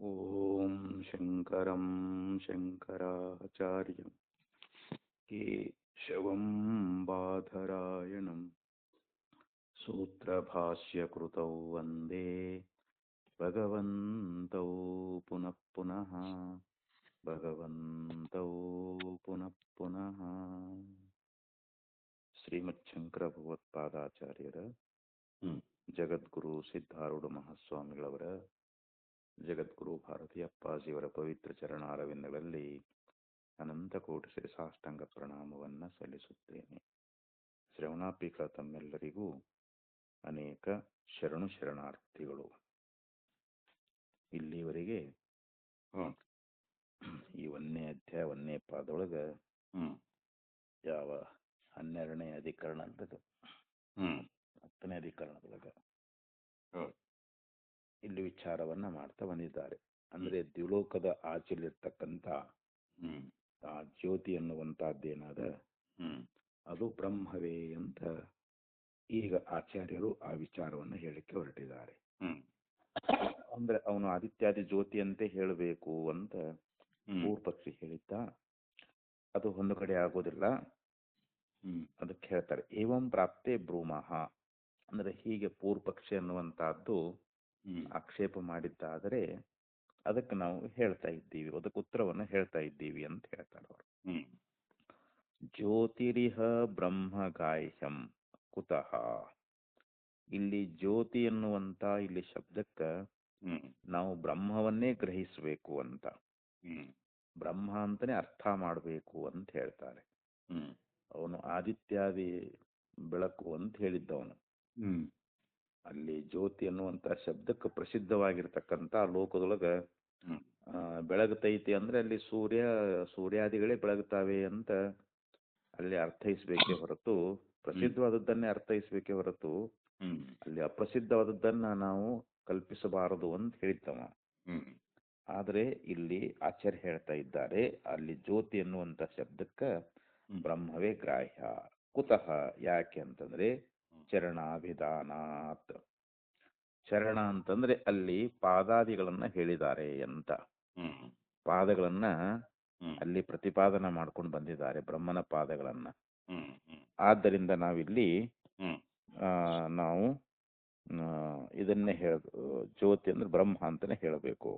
ಓಂ ಶಂಕರಂ ಶಂಕರಾಚಾರ್ಯಂ ಕೇಶವಂ ಬಾದರಾಯಣಂ ಸೂತ್ರಭಾಷ್ಯಕೃತೌ ವಂದೇ ಭಗವಂತೌ ಪುನಃ ಪುನಃ ಭಗವಂತೌ ಪುನಃ ಪುನಃ. ಶ್ರೀಮಚ್ಛಂಕರ ಭಗವತ್ಪಾದಾಚಾರ್ಯರ ಜಗದ್ಗುರು ಸಿದ್ಧಾರೂಢ ಮಹಾಸ್ವಾಮಿಗಳವರ ಜಗದ್ಗುರು ಭಾರತೀ ಅಪ್ಪಾಜಿಯವರ ಪವಿತ್ರ ಚರಣಾರವಿಂದಗಳಲ್ಲಿ ಅನಂತ ಕೋಟಿ ಶ್ರೀ ಸಾಷ್ಟಾಂಗ ಪ್ರಣಾಮವನ್ನು ಸಲ್ಲಿಸುತ್ತೇನೆ. ಶ್ರವಣಾಪೀಕ ತಮ್ಮೆಲ್ಲರಿಗೂ ಅನೇಕ ಶರಣಾರ್ಥಿಗಳು. ಇಲ್ಲಿವರೆಗೆ ಈ 1ನೇ ಅಧ್ಯಾಯ 1ನೇ ಪಾದೊಳಗೆ ಯಾವ 12ನೇ ಅಧಿಕರಣ ಅಂತದ್ದು 10ನೇ ಅಧಿಕರಣದೊಳಗೆ ಇಲ್ಲಿ ವಿಚಾರವನ್ನ ಮಾಡ್ತಾ ಬಂದಿದ್ದಾರೆ. ಅಂದ್ರೆ ದ್ವಿಲೋಕದ ಆಚೆಲಿರ್ತಕ್ಕಂಥ ಆ ಜ್ಯೋತಿ ಅನ್ನುವಂತಹದ್ದೇನಾದ ಅದು ಬ್ರಹ್ಮವೇ ಅಂತ ಈಗ ಆಚಾರ್ಯರು ಆ ವಿಚಾರವನ್ನು ಹೇಳಿಕ್ಕೆ ಹೊರಟಿದ್ದಾರೆ. ಅಂದ್ರೆ ಅವನು ಆದಿತ್ಯಾದಿ ಜ್ಯೋತಿ ಅಂತೆ ಹೇಳಬೇಕು ಅಂತ ಪೂರ್ವಪಕ್ಷಿ ಹೇಳಿದ್ದ. ಅದು ಒಂದು ಕಡೆ ಆಗೋದಿಲ್ಲ. ಅದಕ್ಕೆ ಹೇಳ್ತಾರೆ ಏವಂ ಪ್ರಾಪ್ತೆ ಬ್ರೂಮಃ. ಅಂದ್ರೆ ಹೀಗೆ ಪೂರ್ವಪಕ್ಷಿ ಅನ್ನುವಂತಹದ್ದು ಆಕ್ಷೇಪ ಮಾಡಿದ್ದಾದರೆ ಅದಕ್ಕೆ ನಾವು ಹೇಳ್ತಾ ಇದ್ದೀವಿ, ಅದಕ್ಕೆ ಉತ್ತರವನ್ನು ಹೇಳ್ತಾ ಇದ್ದೀವಿ ಅಂತ ಹೇಳ್ತಾರೆ ಅವರು. ಜ್ಯೋತಿರಿಹ ಬ್ರಹ್ಮಗಾಹ್ಯಂ ಕುತಃ. ಇಲ್ಲಿ ಜ್ಯೋತಿ ಎನ್ನುವಂತ ಇಲ್ಲಿ ಶಬ್ದಕ್ಕೆ ನಾವು ಬ್ರಹ್ಮವನ್ನೇ ಗ್ರಹಿಸಬೇಕು ಅಂತ, ಬ್ರಹ್ಮ ಅಂತಾನೆ ಅರ್ಥ ಮಾಡಬೇಕು ಅಂತ ಹೇಳ್ತಾರೆ. ಅವನು ಆದಿತ್ಯಾದಿ ಬೆಳಕು ಅಂತ ಹೇಳಿದ್ದವನು. ಅಲ್ಲಿ ಜ್ಯೋತಿ ಅನ್ನುವಂತ ಶಬ್ದಕ್ಕೆ ಪ್ರಸಿದ್ಧವಾಗಿರ್ತಕ್ಕಂಥ ಲೋಕದೊಳಗ ಬೆಳಗುತ್ತೈತಿ ಅಂದ್ರೆ ಅಲ್ಲಿ ಸೂರ್ಯಾದಿಗಳೇ ಬೆಳಗುತ್ತಾವೆ ಅಂತ ಅಲ್ಲಿ ಅರ್ಥೈಸ್ಬೇಕೇ ಹೊರತು, ಪ್ರಸಿದ್ಧವಾದದ್ದನ್ನೇ ಅರ್ಥೈಸ್ಬೇಕೇ ಹೊರತು ಅಲ್ಲಿ ಅಪ್ರಸಿದ್ಧವಾದದ್ದನ್ನ ನಾವು ಕಲ್ಪಿಸಬಾರದು ಅಂತ ಹೇಳಿದ್ದವ. ಆದರೆ ಇಲ್ಲಿ ಆಚಾರ್ಯ ಹೇಳ್ತಾ ಇದ್ದಾರೆ ಅಲ್ಲಿ ಜ್ಯೋತಿ ಎನ್ನುವಂತ ಶಬ್ದಕ್ಕೆ ಬ್ರಹ್ಮವೇ ಗ್ರಾಹ್ಯ. ಕುತಃ ಯಾಕೆ ಅಂತಂದ್ರೆ ಚರಣಾಭಿಧಾನಾತ್. ಚರಣ ಅಂತಂದ್ರೆ ಅಲ್ಲಿ ಪಾದಾದಿಗಳನ್ನ ಹೇಳಿದ್ದಾರೆ ಅಂತ, ಪಾದಗಳನ್ನ ಅಲ್ಲಿ ಪ್ರತಿಪಾದನ ಮಾಡ್ಕೊಂಡು ಬಂದಿದ್ದಾರೆ, ಬ್ರಹ್ಮನ ಪಾದಗಳನ್ನ. ಆದ್ದರಿಂದ ನಾವಿಲ್ಲಿ ನಾವು ಇದನ್ನೇ ಜ್ಯೋತಿ ಅಂದ್ರೆ ಬ್ರಹ್ಮ ಅಂತಾನೆ ಹೇಳಬೇಕು.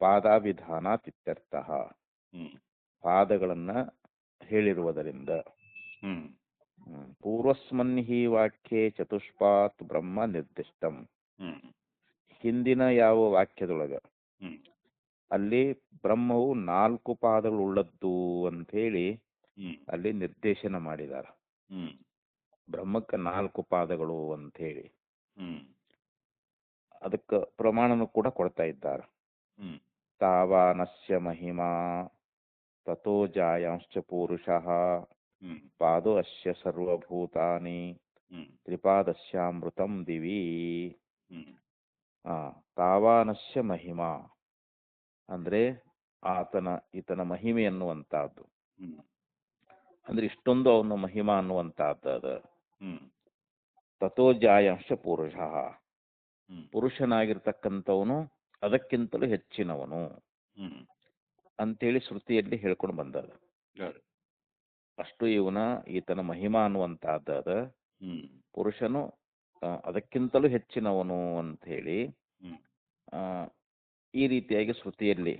ಪಾದಾಭಿಧಾನ ಇತ್ಯರ್ಥ. ಪಾದಗಳನ್ನ ಹೇಳಿರುವುದರಿಂದ. ಪೂರ್ವಸ್ಮನ್ ಹಿ ವಾಕ್ಯೆ ಚತುಷ್ಪಾತ್ ಬ್ರಹ್ಮ ನಿರ್ದಿಷ್ಟಂ. ಹಿಂದಿನ ಯಾವ ವಾಕ್ಯದೊಳಗ ಅಲ್ಲಿ ಬ್ರಹ್ಮವು 4 ಪಾದಗಳುಳ್ಳದ್ದು ಅಂತ ಹೇಳಿ ಅಲ್ಲಿ ನಿರ್ದೇಶನ ಮಾಡಿದ್ದಾರೆ. ಬ್ರಹ್ಮಕ್ಕೆ 4 ಪಾದಗಳು ಅಂತ ಹೇಳಿ ಅದಕ್ಕೆ ಪ್ರಮಾಣನು ಕೂಡ ಕೊಡ್ತಾ ಇದ್ದಾರೆ. ತಾವಾನಸ್ಯ ಮಹಿಮಾ ತಥೋ ಜಾಯಾಂಶ್ಚ ಪೂರುಷಃ ಪಾದೋ ಅಸ್ಯ ಸರ್ವಭೂತಾನಿ ತ್ರಿಪಾದಸ್ಯಾಮೃತಂ ದಿವಿ. ತಾವಾನಸ್ಯ ಮಹಿಮಾ ಅಂದ್ರೆ ಈತನ ಮಹಿಮೆ ಅನ್ನುವಂತಹದ್ದು. ಅಂದ್ರೆ ಇಷ್ಟೊಂದು ಅವನ ಮಹಿಮಾ ಅನ್ನುವಂತಹದ್ದು. ತಥೋ ಜಾಯಾಂಶ್ಚ ಪುರುಷಃ, ಪುರುಷನಾಗಿರ್ತಕ್ಕಂಥವನು ಅದಕ್ಕಿಂತಲೂ ಹೆಚ್ಚಿನವನು ಅಂತೇಳಿ ಶ್ರುತಿಯಲ್ಲಿ ಹೇಳ್ಕೊಂಡು ಬಂದದ. ಅಷ್ಟು ಈತನ ಮಹಿಮಾ ಅನ್ನುವಂತಹದ್ದು. ಪುರುಷನು ಅದಕ್ಕಿಂತಲೂ ಹೆಚ್ಚಿನವನು ಅಂತ ಹೇಳಿ ಈ ರೀತಿಯಾಗಿ ಶ್ರುತಿಯಲ್ಲಿ,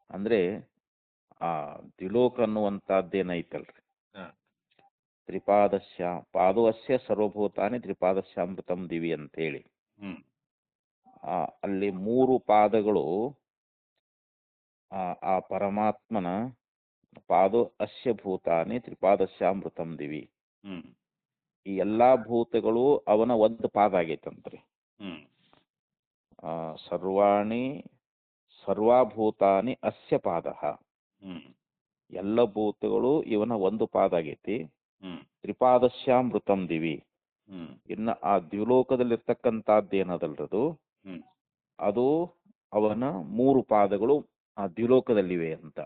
ಅಂದ್ರೆ ಆ ದ್ವಿಲೋಕ ಅನ್ನುವಂತಹದ್ದೇನೈತಲ್ರಿ, ಪಾದೋಸ್ಯ ಸರ್ವಭೂತಾನಿ ತ್ರಿಪಾದಸ್ಯಾಮೃತಂ ದಿವಿ ಅಂತ ಹೇಳಿ ಅಲ್ಲಿ 3 ಪಾದಗಳು ಆ ಪರಮಾತ್ಮನ ಪಾದೋ ಅಸ್ಯ ಭೂತಾನಿ ತ್ರಿಪಾದಸ್ಯಾಮೃತಂ ದಿವಿ. ಈ ಎಲ್ಲಾ ಭೂತಗಳು ಅವನ ಒಂದು ಪಾದ ಆಗೈತಂತ್ರಿ. ಸರ್ವಾಭೂತಾನಿ ಅಸ್ಯ ಪಾದಃ. ಎಲ್ಲ ಭೂತಗಳು ಇವನ ಒಂದು ಪಾದ ಆಗೈತಿ. ತ್ರಿಪಾದಸ್ಯಾಮೃತಂ ದಿವಿ. ಇನ್ನು ಆ ದ್ವಿಲೋಕದಲ್ಲಿರ್ತಕ್ಕಂಥದ್ದೇನದಲ್ರದು ಅದು ಅವನ 3 ಪಾದಗಳು ಆ ದ್ವಿಲೋಕದಲ್ಲಿವೆ ಅಂತ.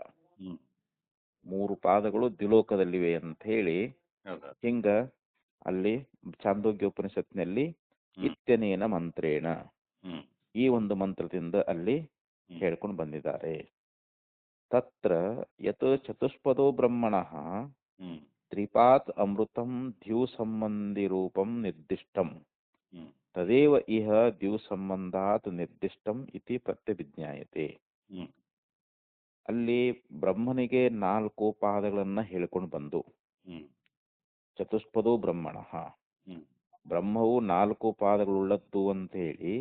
3 ಪಾದಗಳು ದ್ವಿಲೋಕದಲ್ಲಿವೆ ಅಂತ ಹೇಳಿ ಹಿಂಗ ಅಲ್ಲಿ ಚಾಂದೋಗ್ಯ ಉಪನಿಷತ್ನಲ್ಲಿ ಇತ್ಯನೇನ ಮಂತ್ರೇಣ ಈ ಒಂದು ಮಂತ್ರದಿಂದ ಅಲ್ಲಿ ಹೇಳ್ಕೊಂಡು ಬಂದಿದ್ದಾರೆ. ತತ್ರ ಯತ್ ಚತುಷ್ಪದೋ ಬ್ರಹ್ಮಣಃ ತ್ರಿಪಾತ್ ಅಮೃತಂ ದ್ಯೂ ಸಂಬಂಧಿ ರೂಪಂ ನಿರ್ದಿಷ್ಟಂ ತದೇವ ಇಹ ದ್ಯೂ ಸಂಬಂಧಾತ್ ನಿರ್ದಿಷ್ಟಂ ಇತಿ ಪ್ರತ್ಯಭಿಜ್ಞಾಯತೆ. ಅಲ್ಲಿ ಬ್ರಹ್ಮನಿಗೆ 4 ಪಾದಗಳನ್ನ ಹೇಳ್ಕೊಂಡು ಬಂದು ಚತುಷ್ಪದೋ ಬ್ರಹ್ಮಣಃ, ಬ್ರಹ್ಮವು 4 ಪಾದಗಳುಳ್ಳದ್ದು ಅಂತ ಹೇಳಿ,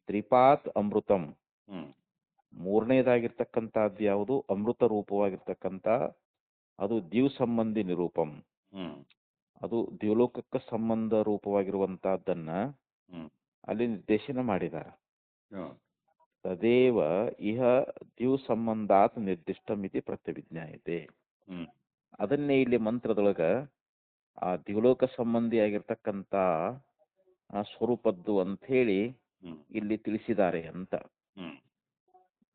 ತ್ರಿಪಾತ್ ಅಮೃತಂ, ಮೂರನೇದಾಗಿರ್ತಕ್ಕಂಥದ್ದು ಯಾವುದು ಅಮೃತ ರೂಪವಾಗಿರ್ತಕ್ಕಂಥ ಅದು ದ್ಯೂ ಸಂಬಂಧಿ ನಿರೂಪಂ, ಅದು ದ್ಯುಲೋಕಕ್ಕೆ ಸಂಬಂಧ ರೂಪವಾಗಿರುವಂತಹದ್ದನ್ನ ಅಲ್ಲಿ ನಿರ್ದೇಶನ ಮಾಡಿದ್ದಾರೆ. ತದೇವ ಇಹ ದ್ಯೂ ಸಂಬಂಧಾತ್ ನಿರ್ದಿಷ್ಟಂ ಇತಿ ಪ್ರತ್ಯಭಿಜ್ಞಾಯತೆ. ಅದನ್ನೇ ಇಲ್ಲಿ ಮಂತ್ರದೊಳಗ ಆ ದ್ಯುಲೋಕ ಸಂಬಂಧಿಯಾಗಿರ್ತಕ್ಕಂಥ ಆ ಸ್ವರೂಪದ್ದು ಅಂತ ಹೇಳಿ ಇಲ್ಲಿ ತಿಳಿಸಿದ್ದಾರೆ ಅಂತ.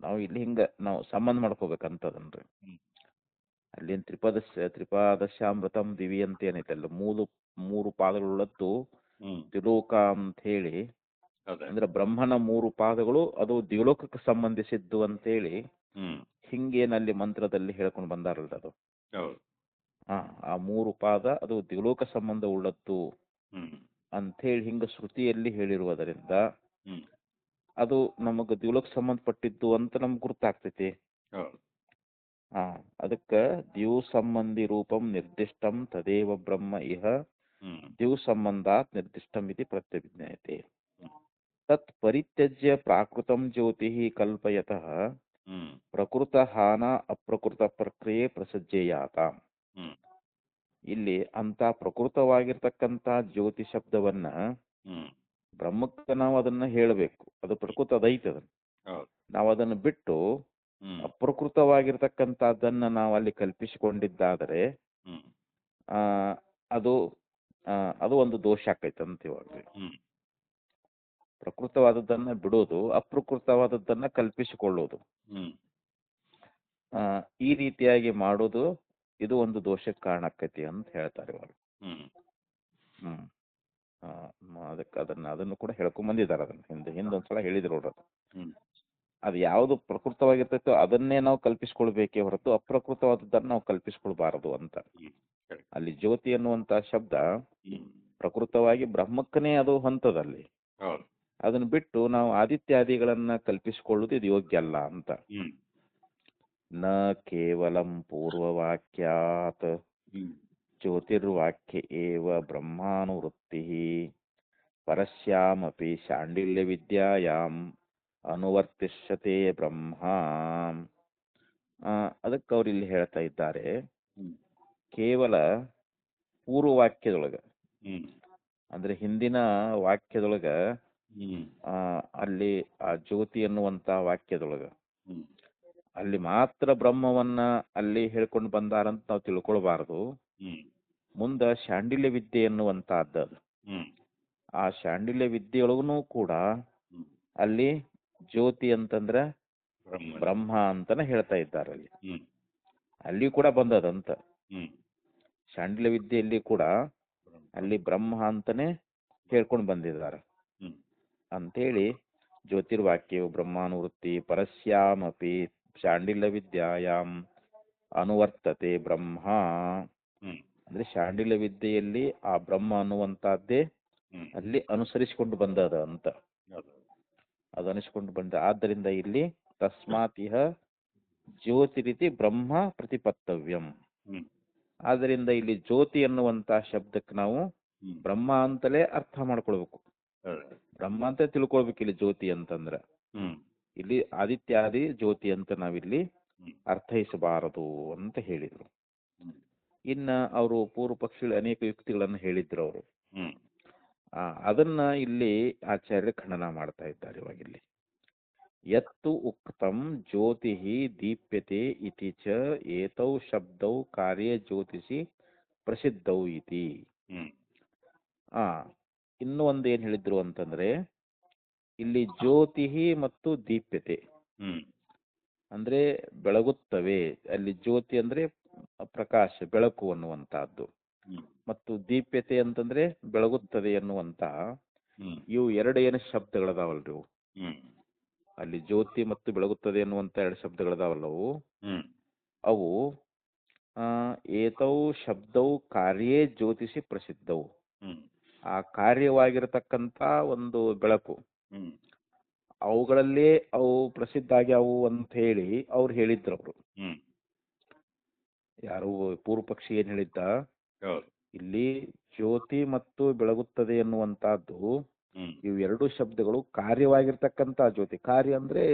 ನಾವು ಇಲ್ಲಿ ಹಿಂಗ ನಾವು ಸಂಬಂಧ ಮಾಡ್ಕೋಬೇಕಂತದನ್ರಿ. ಅಲ್ಲಿನ ತ್ರಿಪಾದಶ್ಯಾಮೃತಂ ದಿವಿ ಅಂತ ಏನೈತೆ ಅಲ್ಲ, ಮೂರು ಪಾದಗಳುಳ್ಳದ್ದು ದ್ಯುಲೋಕ ಅಂತ ಹೇಳಿ, ಅಂದ್ರೆ ಬ್ರಹ್ಮನ 3 ಪಾದಗಳು ಅದು ದ್ಯುಲೋಕಕ್ಕೆ ಸಂಬಂಧಿಸಿದ್ದು ಅಂತೇಳಿ ಹಿಂಗೇನಲ್ಲಿ ಮಂತ್ರದಲ್ಲಿ ಹೇಳ್ಕೊಂಡು ಬಂದಾರಲ್ರ ಅದು. ಆ 3 ಪಾದ ಅದು ದ್ಯುಲೋಕ ಸಂಬಂಧ ಉಳ್ಳದ್ದು ಅಂಥೇಳಿ ಹಿಂಗ ಶ್ರುತಿಯಲ್ಲಿ ಹೇಳಿರುವುದರಿಂದ ಅದು ನಮಗೆ ದ್ಯುಲೋಕ ಸಂಬಂಧಪಟ್ಟಿದ್ದು ಅಂತ ನಮ್ಗೆ ಗುರ್ತಾಗ್ತೈತಿ. ಅದಕ್ಕೆ ದ್ಯೂ ಸಂಬಂಧಿ ರೂಪಂ ನಿರ್ದಿಷ್ಟಂ ತದೇವ ಬ್ರಹ್ಮ ಇಹ ದ್ಯೂ ಸಂಬಂಧಾತ್ ನಿರ್ದಿಷ್ಟಂ ಇತಿ ಪ್ರತ್ಯಭಿಜ್ಞಾಯತೆ. ತತ್ ಪರಿತ್ಯಜ್ಯ ಪ್ರಾಕೃತಂ ಜ್ಯೋತಿ ಕಲ್ಪಯತಃ ಪ್ರಕೃತ ಹಾನ ಅಪ್ರಕೃತ ಪ್ರಕ್ರಿಯೆ ಪ್ರಸಜ್ಜೇಯಾತ. ಇಲ್ಲಿ ಅಂತ ಪ್ರಕೃತವಾಗಿರ್ತಕ್ಕಂಥ ಜ್ಯೋತಿ ಶಬ್ದವನ್ನ ಬ್ರಹ್ಮಕ್ಕೆ ನಾವು ಅದನ್ನ ಹೇಳಬೇಕು, ಅದು ಪ್ರಕೃತ ಅದೈತೆ. ಅದನ್ನ ನಾವು ಅದನ್ನು ಬಿಟ್ಟು ಅಪ್ರಕೃತವಾಗಿರ್ತಕ್ಕಂಥದ್ದನ್ನ ನಾವು ಅಲ್ಲಿ ಕಲ್ಪಿಸಿಕೊಂಡಿದ್ದಾದರೆ ಅದು ಅದು ಒಂದು ದೋಷ ಆಕೈತೆ ಅಂತ ಇವಾಗ. ಪ್ರಕೃತವಾದದ್ದನ್ನ ಬಿಡೋದು, ಅಪ್ರಕೃತವಾದದ್ದನ್ನ ಕಲ್ಪಿಸಿಕೊಳ್ಳೋದು, ಈ ರೀತಿಯಾಗಿ ಮಾಡೋದು ಇದು ಒಂದು ದೋಷಕ್ಕೆ ಕಾರಣ ಆಕೈತಿ ಅಂತ ಹೇಳ್ತಾರೆ ಇವಾಗ. ಅದಕ್ಕೆ ಅದನ್ನು ಕೂಡ ಹೇಳ್ಕೊಂಡ್ ಬಂದಿದ್ದಾರೆ. ಅದನ್ನ ಹಿಂದೊಂದ್ಸಲ ಹೇಳಿದ್ರು ನೋಡ್ರಿ. ಅದು ಯಾವುದು ಪ್ರಕೃತವಾಗಿರ್ತೈತೋ ಅದನ್ನೇ ನಾವು ಕಲ್ಪಿಸ್ಕೊಳ್ಬೇಕೇ ಹೊರತು ಅಪ್ರಕೃತವಾದದ್ದನ್ನು ನಾವು ಕಲ್ಪಿಸ್ಕೊಳ್ಬಾರದು ಅಂತ. ಅಲ್ಲಿ ಜ್ಯೋತಿ ಅನ್ನುವಂತ ಶಬ್ದ ಪ್ರಕೃತವಾಗಿ ಬ್ರಹ್ಮಕ್ಕನೇ ಅದು ಹೊಂತದಲ್ಲಿ. ಅದನ್ನ ಬಿಟ್ಟು ನಾವು ಆದಿತ್ಯಾದಿಗಳನ್ನ ಕಲ್ಪಿಸಿಕೊಳ್ಳುವುದು ಇದು ಯೋಗ್ಯ ಅಲ್ಲ ಅಂತ. ನ ಕೇವಲಂ ಪೂರ್ವವಾಕ್ಯಾತ್ ಜ್ಯೋತಿರ್ವಾಕ್ಯ ಏವ ಬ್ರಹ್ಮಾನುವೃತ್ತಿ ಪರಸ್ಯಾಮಪಿ ಶಾಂಡಿಲ್ಯ ವಿದ್ಯಾಯಾಂ ಅನುವರ್ತಿಷ್ಯತೆ ಬ್ರಹ್ಮ. ಅದಕ್ಕೆ ಅವ್ರು ಇಲ್ಲಿ ಹೇಳ್ತಾ ಇದ್ದಾರೆ, ಕೇವಲ ಪೂರ್ವವಾಕ್ಯದೊಳಗ ಅಂದ್ರೆ ಹಿಂದಿನ ವಾಕ್ಯದೊಳಗ ಅಲ್ಲಿ ಆ ಜ್ಯೋತಿ ಅನ್ನುವಂತ ವಾಕ್ಯದೊಳಗ ಅಲ್ಲಿ ಮಾತ್ರ ಬ್ರಹ್ಮವನ್ನ ಅಲ್ಲಿ ಹೇಳ್ಕೊಂಡು ಬಂದಾರಂತ ನಾವು ತಿಳ್ಕೊಳ್ಬಾರದು. ಮುಂದ ಶಾಂಡಿಲ್ಯ ವಿದ್ಯೆ ಎನ್ನುವಂತಹದ್ದು, ಆ ಶಾಂಡಿಲ್ಯ ವಿದ್ಯೆಯೊಳಗೂ ಕೂಡ ಅಲ್ಲಿ ಜ್ಯೋತಿ ಅಂತಂದ್ರ ಬ್ರಹ್ಮ ಅಂತಾನೆ ಹೇಳ್ತಾ ಇದ್ದಾರೆ. ಅಲ್ಲಿ ಕೂಡ ಬಂದದಂತ ಶಾಂಡಿಲ್ಯ ವಿದ್ಯೆಯಲ್ಲಿ ಕೂಡ ಅಲ್ಲಿ ಬ್ರಹ್ಮ ಅಂತಾನೆ ಹೇಳ್ಕೊಂಡು ಬಂದಿದ್ದಾರೆ ಅಂತೇಳಿ. ಜ್ಯೋತಿರ್ವಾಕ್ಯವು ಬ್ರಹ್ಮಾನುವೃತ್ತಿ ಪರಸ್ಯಾಮಪಿ ಶಾಂಡಿಲ್ಯ ವಿದ್ಯಾಯಾಮ್ ಅನುವರ್ತತೆ ಬ್ರಹ್ಮ. ಅಂದ್ರೆ ಶಾಂಡಿಲ್ಯ ವಿದ್ಯೆಯಲ್ಲಿ ಆ ಬ್ರಹ್ಮ ಅನ್ನುವಂತಹದ್ದೇ ಅಲ್ಲಿ ಅನುಸರಿಸಿಕೊಂಡು ಬಂದದ ಅಂತ. ಅದು ಅನಿಸಿಕೊಂಡು ಬಂದ. ಆದ್ದರಿಂದ ಇಲ್ಲಿ ತಸ್ಮಾತ್ ಇಹ ಜ್ಯೋತಿ ರೀತಿ ಬ್ರಹ್ಮ ಪ್ರತಿಪತ್ತವ್ಯಂ. ಆದ್ದರಿಂದ ಇಲ್ಲಿ ಜ್ಯೋತಿ ಅನ್ನುವಂತ ಶಬ್ದಕ್ಕೆ ನಾವು ಬ್ರಹ್ಮ ಅಂತಲೇ ಅರ್ಥ ಮಾಡ್ಕೊಳ್ಬೇಕು, ಬ್ರಹ್ಮ ಅಂತ ತಿಳ್ಕೊಳ್ಬೇಕು. ಇಲ್ಲಿ ಜ್ಯೋತಿ ಅಂತಂದ್ರ ಇಲ್ಲಿ ಆದಿತ್ಯಾದಿ ಜ್ಯೋತಿ ಅಂತ ನಾವಿಲ್ಲಿ ಅರ್ಥೈಸಬಾರದು ಅಂತ ಹೇಳಿದ್ರು. ಇನ್ನ ಅವರು ಪೂರ್ವ ಪಕ್ಷಿಗಳು ಅನೇಕ ಯುಕ್ತಿಗಳನ್ನು ಹೇಳಿದ್ರು ಅವರು. ಅದನ್ನ ಇಲ್ಲಿ ಆಚಾರ್ಯ ಖಂಡನ ಮಾಡ್ತಾ ಇದ್ದಾರೆ ಇವಾಗ. ಇಲ್ಲಿ ಯತ್ತು ಉಕ್ತಂ ಜ್ಯೋತಿ ದೀಪ್ಯತೆ ಇತಿ ಚ ಏತೌ ಶಬ್ದೌ ಕಾರ್ಯ ಜ್ಯೋತಿಷಿ ಪ್ರಸಿದ್ಧೌ ಇತಿ. ಇನ್ನೂ ಒಂದು ಏನ್ ಹೇಳಿದ್ರು ಅಂತಂದ್ರೆ, ಇಲ್ಲಿ ಜ್ಯೋತಿ ಮತ್ತು ದೀಪ್ಯತೆ ಅಂದ್ರೆ ಬೆಳಗುತ್ತವೆ. ಅಲ್ಲಿ ಜ್ಯೋತಿ ಅಂದ್ರೆ ಪ್ರಕಾಶ, ಬೆಳಕು ಅನ್ನುವಂತಹದ್ದು, ಮತ್ತು ದೀಪ್ಯತೆ ಅಂತಂದ್ರೆ ಬೆಳಗುತ್ತದೆ ಎನ್ನುವಂತಹ ಇವು ಎರಡು ಏನು ಶಬ್ದಗಳದಾವಲ್ರಿ, ಹ್ಮ್ ಅಲ್ಲಿ ಜ್ಯೋತಿ ಮತ್ತು ಬೆಳಗುತ್ತದೆ ಅನ್ನುವಂಥ ಎರಡು ಶಬ್ದಗಳಿದಾವಲ್ಲವು ಹ್ಮ್ ಅವು ಆ, ಏತೌ ಶಬ್ದೌ ಕಾರ್ಯೇ ಜ್ಯೋತಿಷಿ ಪ್ರಸಿದ್ಧವು. ಹ್ಮ್ ಆ ಕಾರ್ಯವಾಗಿರತಕ್ಕಂಥ ಒಂದು ಬೆಳಕು ಹ್ಮ್ ಅವುಗಳಲ್ಲೇ ಅವು ಪ್ರಸಿದ್ಧ ಆಗ್ಯಾವು ಅಂತ ಹೇಳಿ ಅವ್ರು ಹೇಳಿದ್ರು. ಅವರು ಹ್ಮ್ ಯಾರು ಪೂರ್ವ ಪಕ್ಷಿ ಏನ್ ಹೇಳಿದ್ದ, ಹೌದು ಇಲ್ಲಿ ಜ್ಯೋತಿ ಮತ್ತು ಬೆಳಗುತ್ತದೆ ಎನ್ನುವಂತಹದ್ದು ಹ್ಮ್ ಇವು ಎರಡು ಶಬ್ದಗಳು ಕಾರ್ಯವಾಗಿರ್ತಕ್ಕಂಥ ಜ್ಯೋತಿ, ಕಾರ್ಯ ಅಂದ್ರೆ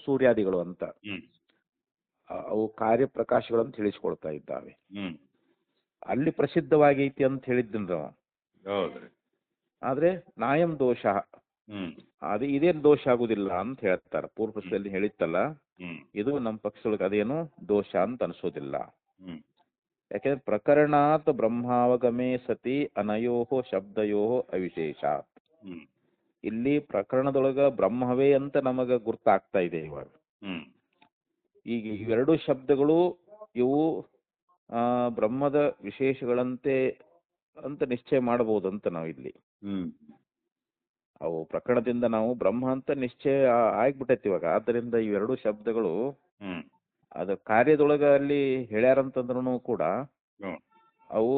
ಸೂರ್ಯಾದಿಗಳು ಅಂತ, ಹ್ಮ್ ಅವು ಕಾರ್ಯಪ್ರಕಾಶಗಳು ಅಂತ ತಿಳಿಸ್ಕೊಳ್ತಾ ಇದ್ದಾವೆ. ಹ್ಮ್ ಅಲ್ಲಿ ಪ್ರಸಿದ್ಧವಾಗೈತಿ ಅಂತ ಹೇಳಿದ್ದನ್ರ. ಹೌದ್ರಿ ಆದ್ರೆ ನಾಯಂ ದೋಷ, ಹ್ಮ್ ಅದು ಇದೇನು ದೋಷ ಆಗುದಿಲ್ಲ ಅಂತ ಹೇಳ್ತಾರೆ. ಪೂರ್ವ ಪಕ್ಷದಲ್ಲಿ ಹೇಳಿತ್ತಲ್ಲ, ಹ್ಮ್ ಇದು ನಮ್ಮ ಪಕ್ಷದೊಳಗೆ ಅದೇನು ದೋಷ ಅಂತ ಅನಿಸೋದಿಲ್ಲ. ಹ್ಮ್ ಯಾಕೆಂದ್ರೆ ಪ್ರಕರಣಾತ್ ಬ್ರಹ್ಮಾವಗಮೇ ಸತಿ ಅನಯೋ ಶಬ್ದಯೋ ಅವಿಶೇಷಾತ್. ಹ್ಮ್ ಇಲ್ಲಿ ಪ್ರಕರಣದೊಳಗ ಬ್ರಹ್ಮವೇ ಅಂತ ನಮಗ ಗುರ್ತಾಗ್ತಾ ಇದೆ ಇವಾಗ. ಹ್ಮ್ ಈಗ ಇವೆರಡು ಶಬ್ದಗಳು ಇವು ಬ್ರಹ್ಮದ ವಿಶೇಷಗಳಂತೆ ಅಂತ ನಿಶ್ಚಯ ಮಾಡಬಹುದಂತ ನಾವಿಲ್ಲಿ. ಹ್ಮ್ ಅವು ಪ್ರಕರಣದಿಂದ ನಾವು ಬ್ರಹ್ಮ ಅಂತ ನಿಶ್ಚಯ ಆಗ್ಬಿಟ್ಟೈತಿ ಇವಾಗ. ಆದ್ದರಿಂದ ಇವೆರಡು ಶಬ್ದಗಳು ಹ್ಮ್ ಅದು ಕಾರ್ಯದೊಳಗ ಅಲ್ಲಿ ಹೇಳ್ಯಾರಂತಂದ್ರೂ ಕೂಡ ಹ್ಮ್ ಅವು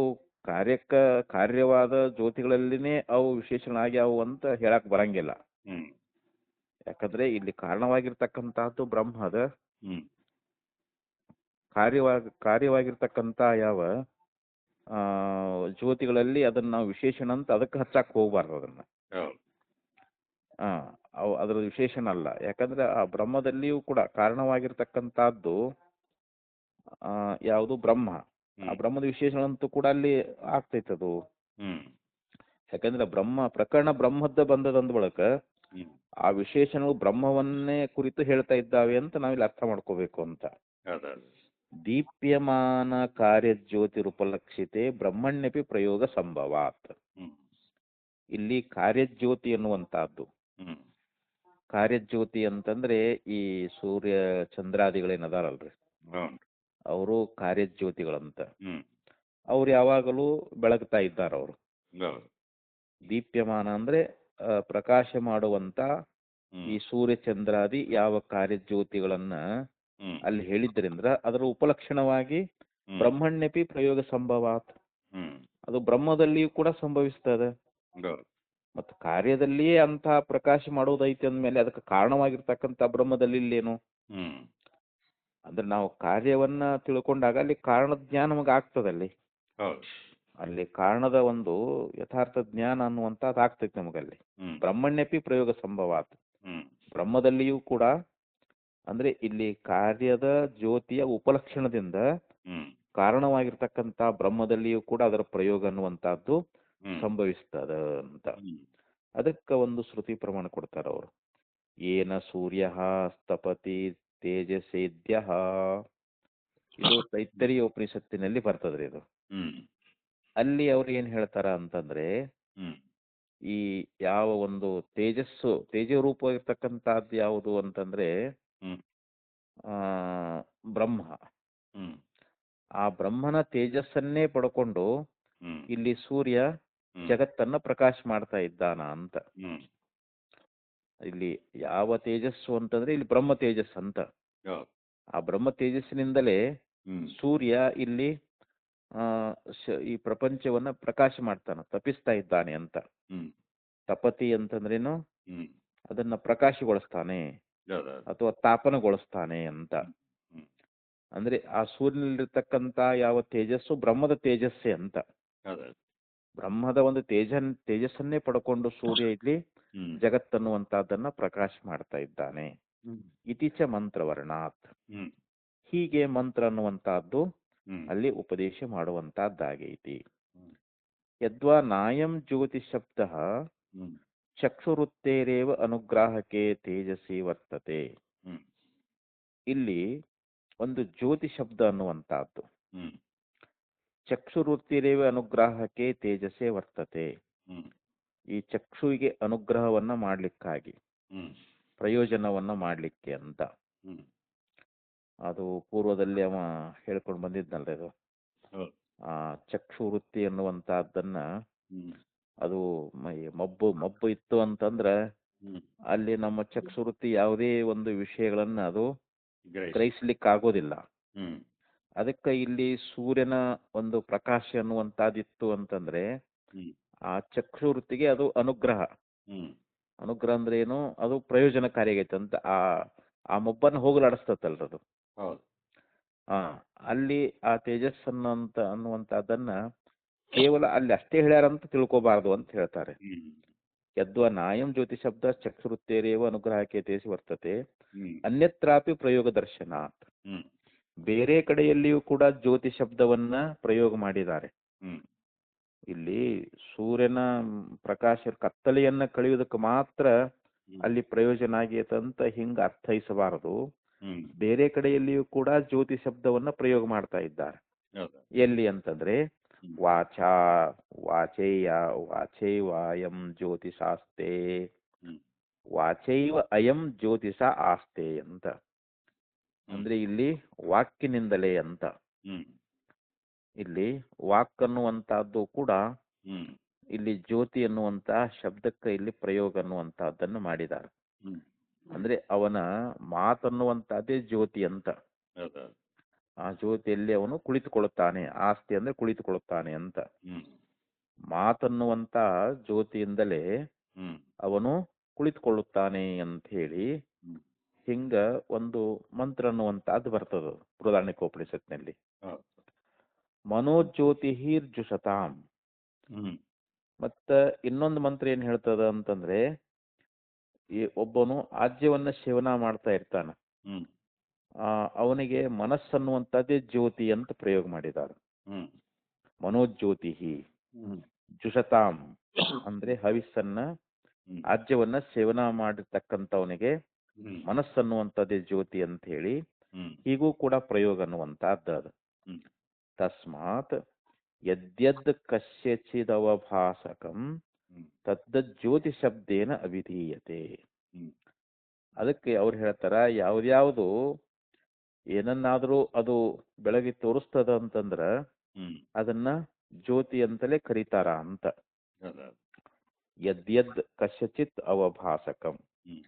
ಕಾರ್ಯವಾದ ಜ್ಯೋತಿಗಳಲ್ಲಿನೇ ಅವು ವಿಶೇಷಣ ಆಗ್ಯಾವು ಅಂತ ಹೇಳಕ್ ಬರಂಗಿಲ್ಲ. ಹ್ಮ್ ಯಾಕಂದ್ರೆ ಇಲ್ಲಿ ಕಾರಣವಾಗಿರ್ತಕ್ಕಂಥದ್ದು ಬ್ರಹ್ಮದ, ಹ್ಮ್ ಕಾರ್ಯವಾಗಿರ್ತಕ್ಕಂಥ ಯಾವ ಜ್ಯೋತಿಗಳಲ್ಲಿ ಅದನ್ನ ನಾವು ವಿಶೇಷಣ ಅಂತ ಅದಕ್ಕೆ ಹಚ್ಚಕ್ ಹೋಗ್ಬಾರ್ದು ಅದನ್ನ. ಹೌದು ಅವು ಅದರ ವಿಶೇಷಣ ಅಲ್ಲ. ಯಾಕಂದ್ರೆ ಆ ಬ್ರಹ್ಮದಲ್ಲಿಯೂ ಕೂಡ ಕಾರಣವಾಗಿರ್ತಕ್ಕಂಥದ್ದು ಯಾವುದು ಬ್ರಹ್ಮ, ಆ ಬ್ರಹ್ಮದ ವಿಶೇಷಣ ಅಂತೂ ಕೂಡ ಅಲ್ಲಿ ಆಗ್ತೈತೆ ಅದು. ಹ್ಮ್ ಯಾಕಂದ್ರೆ ಪ್ರಕರಣ ಬ್ರಹ್ಮದ ಬಂದದಂದ ಬಳಕ ಹ್ಮ್ ಆ ವಿಶೇಷಣಗಳು ಬ್ರಹ್ಮವನ್ನೇ ಕುರಿತು ಹೇಳ್ತಾ ಇದ್ದಾವೆ ಅಂತ ನಾವಿಲ್ಲಿ ಅರ್ಥ ಮಾಡ್ಕೋಬೇಕು ಅಂತ. ಹೌದೌದು ದೀಪ್ಯಮಾನ ಕಾರ್ಯಜ್ಯೋತಿರುಪಲಕ್ಷಿತೆ ಬ್ರಹ್ಮಣ್ಯಪಿ ಪ್ರಯೋಗ ಸಂಭವಾತ್. ಹ್ಮ್ ಇಲ್ಲಿ ಕಾರ್ಯಜ್ಯೋತಿ ಎನ್ನುವಂತಹದ್ದು, ಹ್ಮ್ ಕಾರ್ಯಜ್ಯೋತಿ ಅಂತಂದ್ರೆ ಈ ಸೂರ್ಯ ಚಂದ್ರಾದಿಗಳೇನದಾರಲ್ರಿ ಹೌದು ಅವರು ಕಾರ್ಯಜ್ಯೋತಿಗಳಂತ. ಹ್ಮ್ ಅವ್ರು ಯಾವಾಗಲೂ ಬೆಳಗ್ತಾ ಇದ್ದಾರೆ ಅವರು. ಹೌದು ದೀಪ್ಯಮಾನ ಅಂದ್ರೆ ಪ್ರಕಾಶ ಮಾಡುವಂತ ಈ ಸೂರ್ಯ ಚಂದ್ರಾದಿ ಯಾವ ಕಾರ್ಯಜ್ಯೋತಿಗಳನ್ನ ಹ್ಮ್ ಅಲ್ಲಿ ಹೇಳಿದ್ರಿಂದ ಅದರ ಉಪಲಕ್ಷಣವಾಗಿ ಬ್ರಹ್ಮಣ್ಯಪಿ ಪ್ರಯೋಗ ಸಂಭವಾತ್, ಹ್ಮ್ ಅದು ಬ್ರಹ್ಮದಲ್ಲಿಯೂ ಕೂಡ ಸಂಭವಿಸ್ತದೆ. ಹೌದು ಮತ್ತು ಕಾರ್ಯದಲ್ಲಿಯೇ ಅಂತ ಪ್ರಕಾಶ ಮಾಡೋದೈತೆ ಅಂದಮೇಲೆ ಅದಕ್ಕೆ ಕಾರಣವಾಗಿರ್ತಕ್ಕಂಥ ಬ್ರಹ್ಮದಲ್ಲಿ ಇಲ್ಲೇನು ಹ್ಮ್ ಅಂದ್ರೆ ನಾವು ಕಾರ್ಯವನ್ನ ತಿಳ್ಕೊಂಡಾಗ ಅಲ್ಲಿ ಕಾರಣ ಜ್ಞಾನ ನಮಗೆ ಆಗ್ತದಲ್ಲಿ. ಹೌದು ಅಲ್ಲಿ ಕಾರಣದ ಒಂದು ಯಥಾರ್ಥ ಜ್ಞಾನ ಅನ್ನುವಂಥದ್ದು ಆಗ್ತೈತೆ ನಮಗಲ್ಲಿ. ಹ್ಮ್ ಬ್ರಹ್ಮಣ್ಯಪಿ ಪ್ರಯೋಗ ಸಂಭವಾತ್, ಹ್ಮ್ ಬ್ರಹ್ಮದಲ್ಲಿಯೂ ಕೂಡ ಅಂದ್ರೆ ಇಲ್ಲಿ ಕಾರ್ಯದ ಜ್ಯೋತಿಯ ಉಪಲಕ್ಷಣದಿಂದ ಹ್ಮ್ ಕಾರಣವಾಗಿರ್ತಕ್ಕಂಥ ಬ್ರಹ್ಮದಲ್ಲಿಯೂ ಕೂಡ ಅದರ ಪ್ರಯೋಗ ಅನ್ನುವಂಥದ್ದು ಹ್ಮ್ ಸಂಭವಿಸ್ತದ ಅಂತ. ಹ್ಮ್ ಅದಕ್ಕೆ ಒಂದು ಶ್ರುತಿ ಪ್ರಮಾಣ ಕೊಡ್ತಾರ ಅವರು. ಏನ ಸೂರ್ಯ ಸ್ಥಪತಿ ತೇಜಸೇದ್ಯ, ಇದು ತೈತ್ತರೀಯ ಉಪನಿಷತ್ತಿನಲ್ಲಿ ಬರ್ತದ್ರಿ ಇದು. ಹ್ಮ್ ಅಲ್ಲಿ ಅವ್ರು ಏನ್ ಹೇಳ್ತಾರ ಅಂತಂದ್ರೆ, ಹ್ಮ್ ಈ ಯಾವ ಒಂದು ತೇಜರೂಪವಾಗಿರ್ತಕ್ಕಂಥದ್ದು ಯಾವುದು ಅಂತಂದ್ರೆ ಹ್ಮ್ ಆ ಬ್ರಹ್ಮ. ಹ್ಮ್ ಆ ಬ್ರಹ್ಮನ ತೇಜಸ್ಸನ್ನೇ ಪಡ್ಕೊಂಡು ಹ್ಮ್ ಇಲ್ಲಿ ಸೂರ್ಯ ಜಗತ್ತನ್ನ ಪ್ರಕಾಶ ಮಾಡ್ತಾ ಇದ್ದಾನ ಅಂತ. ಹ್ಮ್ ಇಲ್ಲಿ ಯಾವ ತೇಜಸ್ಸು ಅಂತಂದ್ರೆ ಇಲ್ಲಿ ಬ್ರಹ್ಮ ತೇಜಸ್ ಅಂತ. ಹೌದು ಆ ಬ್ರಹ್ಮ ತೇಜಸ್ಸಿನಿಂದಲೇ ಹ್ಮ್ ಸೂರ್ಯ ಇಲ್ಲಿ ಈ ಪ್ರಪಂಚವನ್ನ ಪ್ರಕಾಶ ಮಾಡ್ತಾನ, ತಪಿಸ್ತಾ ಇದ್ದಾನೆ ಅಂತ. ಹ್ಮ್ ತಪತಿ ಅಂತಂದ್ರೇನು, ಹ್ಮ್ ಅದನ್ನ ಪ್ರಕಾಶಗೊಳಿಸ್ತಾನೆ ಹೌದು ಅಥವಾ ತಾಪನಗೊಳಿಸ್ತಾನೆ ಅಂತ. ಹ್ಮ್ ಅಂದ್ರೆ ಆ ಸೂರ್ಯನಲ್ಲಿರ್ತಕ್ಕಂಥ ಯಾವ ತೇಜಸ್ಸು ಬ್ರಹ್ಮದ ತೇಜಸ್ಸೇ ಅಂತ. ಹೌದು ಬ್ರಹ್ಮದ ಒಂದು ತೇಜಸ್ಸನ್ನೇ ಪಡ್ಕೊಂಡು ಸೂರ್ಯ ಇಲ್ಲಿ ಹ್ಮ್ ಜಗತ್ತನ್ನುವಂತಹದ್ದನ್ನ ಪ್ರಕಾಶ ಮಾಡ್ತಾ ಇದ್ದಾನೆ. ಹ್ಮ್ ಇತಿಚ ಮಂತ್ರವರ್ಣಾತ್, ಹ್ಮ್ ಹೀಗೆ ಮಂತ್ರ ಅನ್ನುವಂತಹದ್ದು ಹ್ಮ್ ಅಲ್ಲಿ ಉಪದೇಶ ಮಾಡುವಂತಹದ್ದಾಗೈತಿ. ಹ್ಮ್ ಯದ್ವಾ ನಾಯಂ ಜ್ಯೋತಿ ಶಬ್ದ ಹ್ಮ್ ಚಕ್ಷುರುತ್ತೇರೇವ ಅನುಗ್ರಾಹಕೆ ತೇಜಸ್ಸಿ ವರ್ತತೆ. ಹ್ಮ್ ಇಲ್ಲಿ ಒಂದು ಜ್ಯೋತಿ ಶಬ್ದ ಅನ್ನುವಂತಹದ್ದು ಹ್ಮ್ ಚಕ್ಷುರುತ್ತಿರೇವ ಅನುಗ್ರಾಹಕ್ಕೆ ತೇಜಸ್ಸೇ ವರ್ತತೆ. ಹ್ಮ್ ಈ ಚಕ್ಷುವಿಗೆ ಅನುಗ್ರಹವನ್ನ ಮಾಡ್ಲಿಕ್ಕಾಗಿ, ಹ್ಮ್ ಪ್ರಯೋಜನವನ್ನ ಮಾಡ್ಲಿಕ್ಕೆ ಅಂತ. ಹ್ಮ್ ಅದು ಪೂರ್ವದಲ್ಲಿ ಅವ ಹೇಳ್ಕೊಂಡು ಬಂದಿದ್ನಲ್ರಿ ಅದು. ಹೌದು ಆ ಚಕ್ಷು ವೃತ್ತಿ ಅನ್ನುವಂತಹದ್ದನ್ನ ಹ್ಮ್ ಅದು ಮಬ್ಬು ಇತ್ತು ಅಂತಂದ್ರೆ ಹ್ಮ್. ಅಲ್ಲಿ ನಮ್ಮ ಚಕ್ಷುವೃತ್ತಿ ಯಾವುದೇ ಒಂದು ವಿಷಯಗಳನ್ನ ಅದು ಗ್ರಹಿಸಿ. ಗ್ರಹಿಸ್ಲಿಕ್ಕಾಗೋದಿಲ್ಲ. ಹ್ಮ್. ಅದಕ್ಕೆ ಇಲ್ಲಿ ಸೂರ್ಯನ ಒಂದು ಪ್ರಕಾಶ ಅನ್ನುವಂಥದ್ದಿತ್ತು ಅಂತಂದ್ರೆ ಹ್ಮ್. ಆ ಚಕ್ಷುವೃತ್ತಿಗೆ ಅದು ಅನುಗ್ರಹ. ಹ್ಮ್. ಅನುಗ್ರಹ ಅಂದ್ರೆ ಏನು, ಅದು ಪ್ರಯೋಜನಕಾರಿಯಾಗೈತೆ ಅಂತ ಆ ಮೊಬ್ಬನ್ನು ಹೋಗಲಾಡಿಸ್ತಲ್ರಿ ಅದು. ಹೌದು. ಆ ಅಲ್ಲಿ ಆ ತೇಜಸ್ಸನ್ನು ಅನ್ನುವಂಥದ್ದನ್ನ ಕೇವಲ ಅಲ್ಲಿ ಅಷ್ಟೇ ಹೇಳ್ಯಾರಂತ ತಿಳ್ಕೋಬಾರ್ದು ಅಂತ ಹೇಳ್ತಾರೆ. ಹ್ಮ್. ಯದ್ವಾ ನಾಯಂ ಜ್ಯೋತಿ ಶಬ್ದ ಚಕ್ಷುರುತ್ತೇರೇವ ಅನುಗ್ರಹಕ್ಕೆ ತೇಸಿ ವರ್ತತೆ ಹ್ಮ್. ಅನ್ಯತ್ರಾಪಿ ಪ್ರಯೋಗ ದರ್ಶನಾತ್. ಹ್ಮ್. ಬೇರೆ ಕಡೆಯಲ್ಲಿಯೂ ಕೂಡ ಜ್ಯೋತಿ ಶಬ್ದವನ್ನ ಪ್ರಯೋಗ ಮಾಡಿದ್ದಾರೆ. ಹ್ಮ್. ಇಲ್ಲಿ ಸೂರ್ಯನ ಪ್ರಕಾಶ ಕತ್ತಲೆಯನ್ನ ಕಳೆಯುವುದಕ್ಕೆ ಮಾತ್ರ ಹ್ಮ್. ಅಲ್ಲಿ ಪ್ರಯೋಜನ ಆಗೈತೆ ಅಂತ ಹಿಂಗ ಅರ್ಥೈಸಬಾರದು. ಹ್ಮ್. ಬೇರೆ ಕಡೆಯಲ್ಲಿಯೂ ಕೂಡ ಜ್ಯೋತಿ ಶಬ್ದವನ್ನ ಪ್ರಯೋಗ ಮಾಡ್ತಾ ಇದ್ದಾರೆ. ಹೌದು. ಎಲ್ಲಿ ಅಂತಂದ್ರೆ ಹ್ಮ್. ವಾಚಾ ವಾಚೇಯ ವಾಚೈವಾಯಂ ಜ್ಯೋತಿಷಾಸ್ತೆ ಹ್ಮ್. ವಾಚೈವ ಅಯಂ ಜ್ಯೋತಿಷ ಆಸ್ತೆ ಅಂತ. ಅಂದ್ರೆ ಇಲ್ಲಿ ವಾಕ್ಯನಿಂದಲೇ ಅಂತ. ಹ್ಮ್. ಇಲ್ಲಿ ವಾಕ್ ಅನ್ನುವಂತಹದ್ದು ಕೂಡ ಹ್ಮ್. ಇಲ್ಲಿ ಜ್ಯೋತಿ ಅನ್ನುವಂತ ಶಬ್ದಕ್ಕೆ ಇಲ್ಲಿ ಪ್ರಯೋಗ ಅನ್ನುವಂತಹದ್ದನ್ನು ಮಾಡಿದ್ದಾರೆ. ಹ್ಮ್. ಅಂದ್ರೆ ಅವನ ಮಾತನ್ನುವಂತಹದ್ದೇ ಜ್ಯೋತಿ ಅಂತ. ಹೌದು. ಆ ಜ್ಯೋತಿಯಲ್ಲಿ ಅವನು ಕುಳಿತುಕೊಳ್ಳುತ್ತಾನೆ. ಆಸ್ತಿ ಅಂದ್ರೆ ಕುಳಿತುಕೊಳ್ಳುತ್ತಾನೆ ಅಂತ. ಹ್ಮ್. ಮಾತನ್ನುವಂತ ಜ್ಯೋತಿಯಿಂದಲೇ ಹ್ಮ್. ಅವನು ಕುಳಿತುಕೊಳ್ಳುತ್ತಾನೆ ಅಂತ ಹೇಳಿ ಹ್ಮ್. ಹಿಂಗ ಒಂದು ಮಂತ್ರ ಅನ್ನುವಂತಹದ್ದು ಬರ್ತದ ಬೃಹದಾರಣ್ಯಕೋಪನಿಷತ್ನಲ್ಲಿ. ಹೌದು. ಮನೋಜ್ಯೋತಿರ್ಜುಷತಾಂ. ಹ್ಮ್. ಮತ್ತ ಇನ್ನೊಂದು ಮಂತ್ರ ಏನ್ ಹೇಳ್ತದ ಅಂತಂದ್ರೆ ಈ ಒಬ್ಬನು ಆಜ್ಯವನ್ನ ಸೇವನಾ ಮಾಡ್ತಾ ಇರ್ತಾನ. ಹ್ಮ್. ಅವನಿಗೆ ಮನಸ್ಸನ್ನುವಂಥದ್ದೇ ಜ್ಯೋತಿ ಅಂತ ಪ್ರಯೋಗ ಮಾಡಿದ್ದಾರೆ. ಹ್ಮ್. ಮನೋಜ್ಯೋತಿ ಹ್ಮ್. ಜುಷತಾಂ ಅಂದ್ರೆ ಹವಿಸ್ಸನ್ನ ಹ್ಮ್. ಆಜ್ಯವನ್ನ ಸೇವನಾ ಮಾಡಿರ್ತಕ್ಕಂಥವನಿಗೆ ಹ್ಮ್. ಮನಸ್ಸನ್ನುವಂಥದ್ದೇ ಜ್ಯೋತಿ ಅಂತ ಹೇಳಿ ಹ್ಮ್. ಹೀಗೂ ಕೂಡ ಪ್ರಯೋಗ ಅನ್ನುವಂಥದ್ದು ಅದು. ಹ್ಮ್. ತಸ್ಮಾತ್ ಯದ್ಯದ್ ಕಸ್ಯಚಿದವಭಾಸಕಂ ಹ್ಮ್. ತದ್ಜ್ಯೋತಿ ಶಬ್ದೇನ ಅವಿಧೀಯತೆ. ಹ್ಮ್. ಅದಕ್ಕೆ ಅವ್ರು ಹೇಳ್ತಾರ ಯಾವ್ದ್ಯಾವುದು ಏನನ್ನಾದ್ರೂ ಅದು ಬೆಳಗ್ಗೆ ತೋರಿಸ್ತದ ಅಂತಂದ್ರ ಹ್ಮ್. ಅದನ್ನ ಜ್ಯೋತಿ ಅಂತಲೇ ಕರೀತಾರ ಅಂತ. ಹೌದು. ಯದ್ಯದ್ ಕಸ್ಯಚಿತ್ ಅವಭಾಸಕಂ ಹ್ಮ್.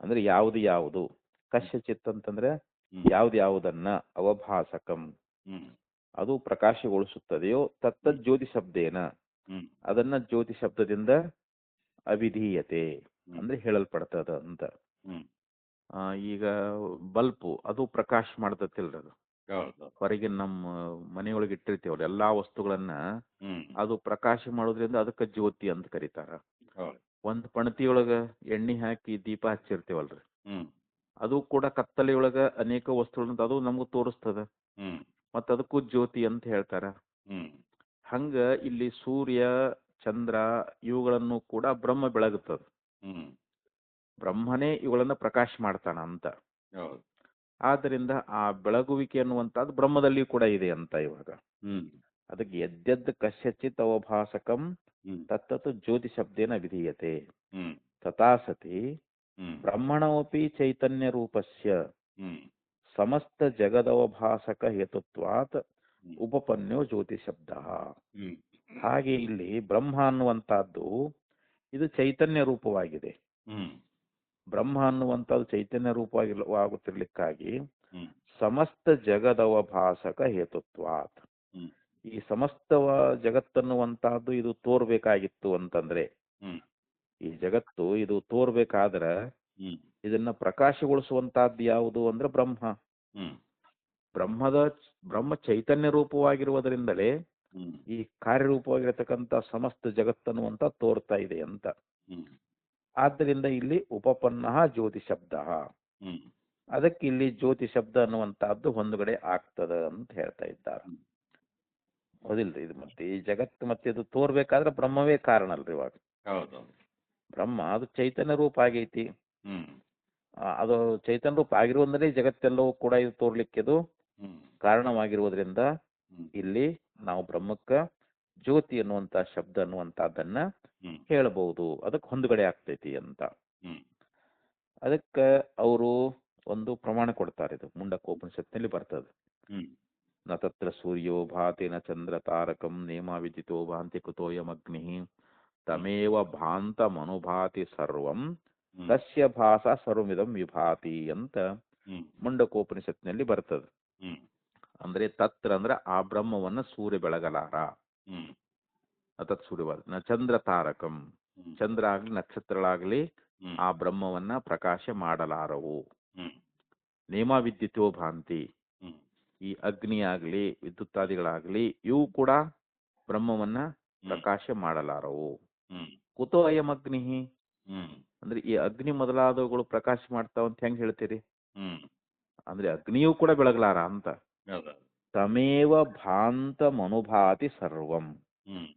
ಅಂದ್ರೆ ಯಾವುದು ಕಸ್ಯಚಿತ್ ಅಂತಂದ್ರೆ ಹ್ಮ್. ಯಾವ್ದ್ಯಾವುದನ್ನ ಅವಭಾಸಕಂ ಹ್ಮ್. ಅದು ಪ್ರಕಾಶಗೊಳಿಸುತ್ತದೆಯೋ ತತ್ತದ್ ಜ್ಯೋತಿ ಶಬ್ದೇನ ಹ್ಮ್. ಅದನ್ನ ಜ್ಯೋತಿ ಶಬ್ದದಿಂದ ಅವಿಧೀಯತೆ ಹ್ಮ್. ಅಂದ್ರೆ ಹೇಳಲ್ಪಡ್ತದ ಅಂತ. ಹ್ಮ್. ಈಗ ಬಲ್ಪು ಅದು ಪ್ರಕಾಶ ಮಾಡ್ತತಿಲ್ರಿ ಅದು. ಹೌದು. ಹೊರಗಿನ ನಮ್ಮ ಮನೆಯೊಳಗೆ ಇಟ್ಟಿರ್ತೀವಲ್ಲ ಎಲ್ಲಾ ವಸ್ತುಗಳನ್ನ ಹ್ಮ್. ಅದು ಪ್ರಕಾಶ ಮಾಡೋದ್ರಿಂದ ಅದಕ್ಕೆ ಜ್ಯೋತಿ ಅಂತ ಕರೀತಾರ. ಹೌದು. ಒಂದ್ ಪಣತಿಯೊಳಗ ಎಣ್ಣೆ ಹಾಕಿ ದೀಪ ಹಚ್ಚಿರ್ತೀವಲ್ರಿ, ಹ್ಮ್. ಅದು ಕೂಡ ಕತ್ತಲೆಯೊಳಗ ಅನೇಕ ವಸ್ತುಗಳನ್ನ ಅದು ನಮಗೂ ತೋರಿಸ್ತದ. ಹ್ಮ್. ಮತ್ತ ಅದಕ್ಕೂ ಜ್ಯೋತಿ ಅಂತ ಹೇಳ್ತಾರ. ಹ್ಮ್. ಹಂಗ ಇಲ್ಲಿ ಸೂರ್ಯ ಚಂದ್ರ ಇವುಗಳನ್ನು ಕೂಡ ಬ್ರಹ್ಮ ಬೆಳಗುತ್ತದ. ಹ್ಮ್. ಬ್ರಹ್ಮನೇ ಇವುಗಳನ್ನ ಪ್ರಕಾಶ ಮಾಡ್ತಾನ ಅಂತ. ಹೌದು. ಆದ್ದರಿಂದ ಆ ಬೆಳಗುವಿಕೆ ಅನ್ನುವಂಥದ್ದು ಬ್ರಹ್ಮದಲ್ಲಿಯೂ ಕೂಡ ಇದೆ ಅಂತ ಇವಾಗ. ಹ್ಮ್. ಅದಕ್ಕೆ ಯದ್ಯದ್ ಕಸ್ಯಚಿತ್ ಅವಭಾಸಕಂ ಹ್ಮ್. ತತ್ತತ್ ಜ್ಯೋತಿ ಶಬ್ದೇನ ವಿಧೀಯತೆ. ಹ್ಮ್. ತಥಾ ಸತಿ ಹ್ಮ್. ಬ್ರಹ್ಮಣೋಪಿ ಚೈತನ್ಯ ರೂಪಸ್ಯ ಹ್ಮ್. ಸಮಸ್ತ ಜಗದವಭಾಸಕ ಹೇತುತ್ವಾತ್ ಹ್ಮ್. ಉಪಪನ್ಯೋ ಜ್ಯೋತಿ ಶಬ್ದ. ಹ್ಮ್. ಹಾಗೆ ಇಲ್ಲಿ ಬ್ರಹ್ಮ ಅನ್ನುವಂಥದ್ದು ಇದು ಚೈತನ್ಯ ರೂಪವಾಗಿದೆ. ಹ್ಮ್. ಬ್ರಹ್ಮ ಅನ್ನುವಂಥದ್ದು ಚೈತನ್ಯ ರೂಪವಾಗುತ್ತಿರ್ಲಿಕ್ಕಾಗಿ ಹ್ಮ್. ಸಮಸ್ತ ಜಗದವಭಾಸಕ ಹೇತುತ್ವಾತ್. ಹ್ಮ್. ಈ ಸಮಸ್ತ ಜಗತ್ತನ್ನುವಂತಹದ್ದು ಇದು ತೋರ್ಬೇಕಾಗಿತ್ತು ಅಂತಂದ್ರೆ, ಹ್ಮ್. ಈ ಜಗತ್ತು ಇದು ತೋರ್ಬೇಕಾದ್ರ ಹ್ಮ್. ಇದನ್ನ ಪ್ರಕಾಶಗೊಳಿಸುವಂತಹದ್ದು ಯಾವುದು ಅಂದ್ರೆ ಬ್ರಹ್ಮ. ಹ್ಮ್. ಬ್ರಹ್ಮ ಚೈತನ್ಯ ರೂಪವಾಗಿರುವುದರಿಂದಲೇ ಹ್ಮ್. ಈ ಕಾರ್ಯರೂಪವಾಗಿರತಕ್ಕಂಥ ಸಮಸ್ತ ಜಗತ್ತನ್ನುವಂತ ತೋರ್ತಾ ಇದೆ ಅಂತ. ಹ್ಮ್. ಆದ್ದರಿಂದ ಇಲ್ಲಿ ಉಪಪನ್ನ ಜ್ಯೋತಿ ಶಬ್ದ. ಹ್ಮ್. ಅದಕ್ಕೆ ಇಲ್ಲಿ ಜ್ಯೋತಿ ಶಬ್ದ ಅನ್ನುವಂತಹದ್ದು ಹೊಂದುಗಡೆ ಆಗ್ತದ ಅಂತ ಹೇಳ್ತಾ ಇದ್ದಾರೆ. ಹೌದಿಲ್ರಿ? ಇದು ಮತ್ತೆ ಈ ಜಗತ್ತು ಮತ್ತೆ ಇದು ತೋರ್ಬೇಕಾದ್ರೆ ಬ್ರಹ್ಮವೇ ಕಾರಣ ಅಲ್ರಿ ಇವಾಗ. ಹೌದು. ಬ್ರಹ್ಮ ಅದು ಚೈತನ್ಯ ರೂಪ ಆಗೈತಿ. ಹ್ಮ್. ಅದು ಚೈತನ್ಯ ರೂಪ ಆಗಿರುವುದರಲ್ಲಿ ಜಗತ್ತೆಲ್ಲವೂ ಕೂಡ ಇದು ತೋರ್ಲಿಕ್ಕೆ ಇದು ಹ್ಮ್. ಕಾರಣವಾಗಿರುವುದರಿಂದ ಹ್ಮ್. ಇಲ್ಲಿ ನಾವು ಬ್ರಹ್ಮಕ್ಕ ಜ್ಯೋತಿ ಅನ್ನುವಂತ ಶಬ್ದ ಅನ್ನುವಂತಹದ್ದನ್ನ ಹ್ಮ್. ಹೇಳಬಹುದು. ಅದಕ್ಕೆ ಹೊಂದುಗಡೆ ಆಗ್ತೈತಿ ಅಂತ. ಹ್ಮ್. ಅದಕ್ಕೆ ಅವರು ಒಂದು ಪ್ರಮಾಣ ಕೊಡ್ತಾರೆ. ಇದು ಮುಂಡಕೋಪನಿಷತ್ನಲ್ಲಿ ಬರ್ತದೆ. ಹ್ಮ್. ನ ತತ್ರ ಸೂರ್ಯೋ ಭಾತಿ ನ ಚಂದ್ರ ತಾರಕಂ ನೇಮ ವಿದಿತೋ ಭಾಂತಿ ಕುತೋಯಮಗ್ನಿ ತಮೇವ ಭಾಂತ ಮನುಭಾತಿ ಸರ್ವಂ ಹ್ಮ್ ತಸ್ಯ ಭಾಸ ಸರ್ವಮಿದಂ ವಿಭಾತಿ ಅಂತ ಹ್ಮ್ ಮುಂಡಕೋಪನಿಷತ್ನಲ್ಲಿ ಬರ್ತದೆ. ಹ್ಮ್ ಅಂದ್ರೆ ತತ್ರ ಅಂದ್ರೆ ಆ ಬ್ರಹ್ಮವನ್ನ ಸೂರ್ಯ ಬೆಳಗಲಾರ. ಹ್ಮ್ ಅತತ್ ಸೂರ್ಯವಾದ ನ ಚಂದ್ರ ತಾರಕಂ, ಹ್ಮ್ ಚಂದ್ರ ಆಗ್ಲಿ ನಕ್ಷತ್ರಗಳಾಗ್ಲಿ ಹ್ಮ್ ಆ ಬ್ರಹ್ಮವನ್ನ ಪ್ರಕಾಶ ಮಾಡಲಾರವು. ಹ್ಮ್ ನೇಮ ವಿದ್ಯುತ್ತೋ ಭಾಂತಿ, ಹ್ಮ್ ಈ ಅಗ್ನಿ ಆಗ್ಲಿ ವಿದ್ಯುತ್ತಾದಿಗಳಾಗ್ಲಿ ಇವು ಕೂಡ ಬ್ರಹ್ಮವನ್ನ ಪ್ರಕಾಶ ಮಾಡಲಾರವು. ಹ್ಮ್ ಕುತೋ ಅಯಂ ಅಗ್ನಿ, ಹ್ಮ್ ಅಂದ್ರೆ ಈ ಅಗ್ನಿ ಮೊದಲಾದವುಗಳು ಪ್ರಕಾಶ ಮಾಡ್ತಾವ ಅಂತ ಹೆಂಗ್ ಹೇಳ್ತೀರಿ? ಹ್ಮ್ ಅಂದ್ರೆ ಅಗ್ನಿಯೂ ಕೂಡ ಬೆಳಗಲಾರ ಅಂತ. ಹೌದಾ ತಮೇವ ಭಾಂತಮನುಭಾತಿ ಸರ್ವಂ. ಹ್ಮ್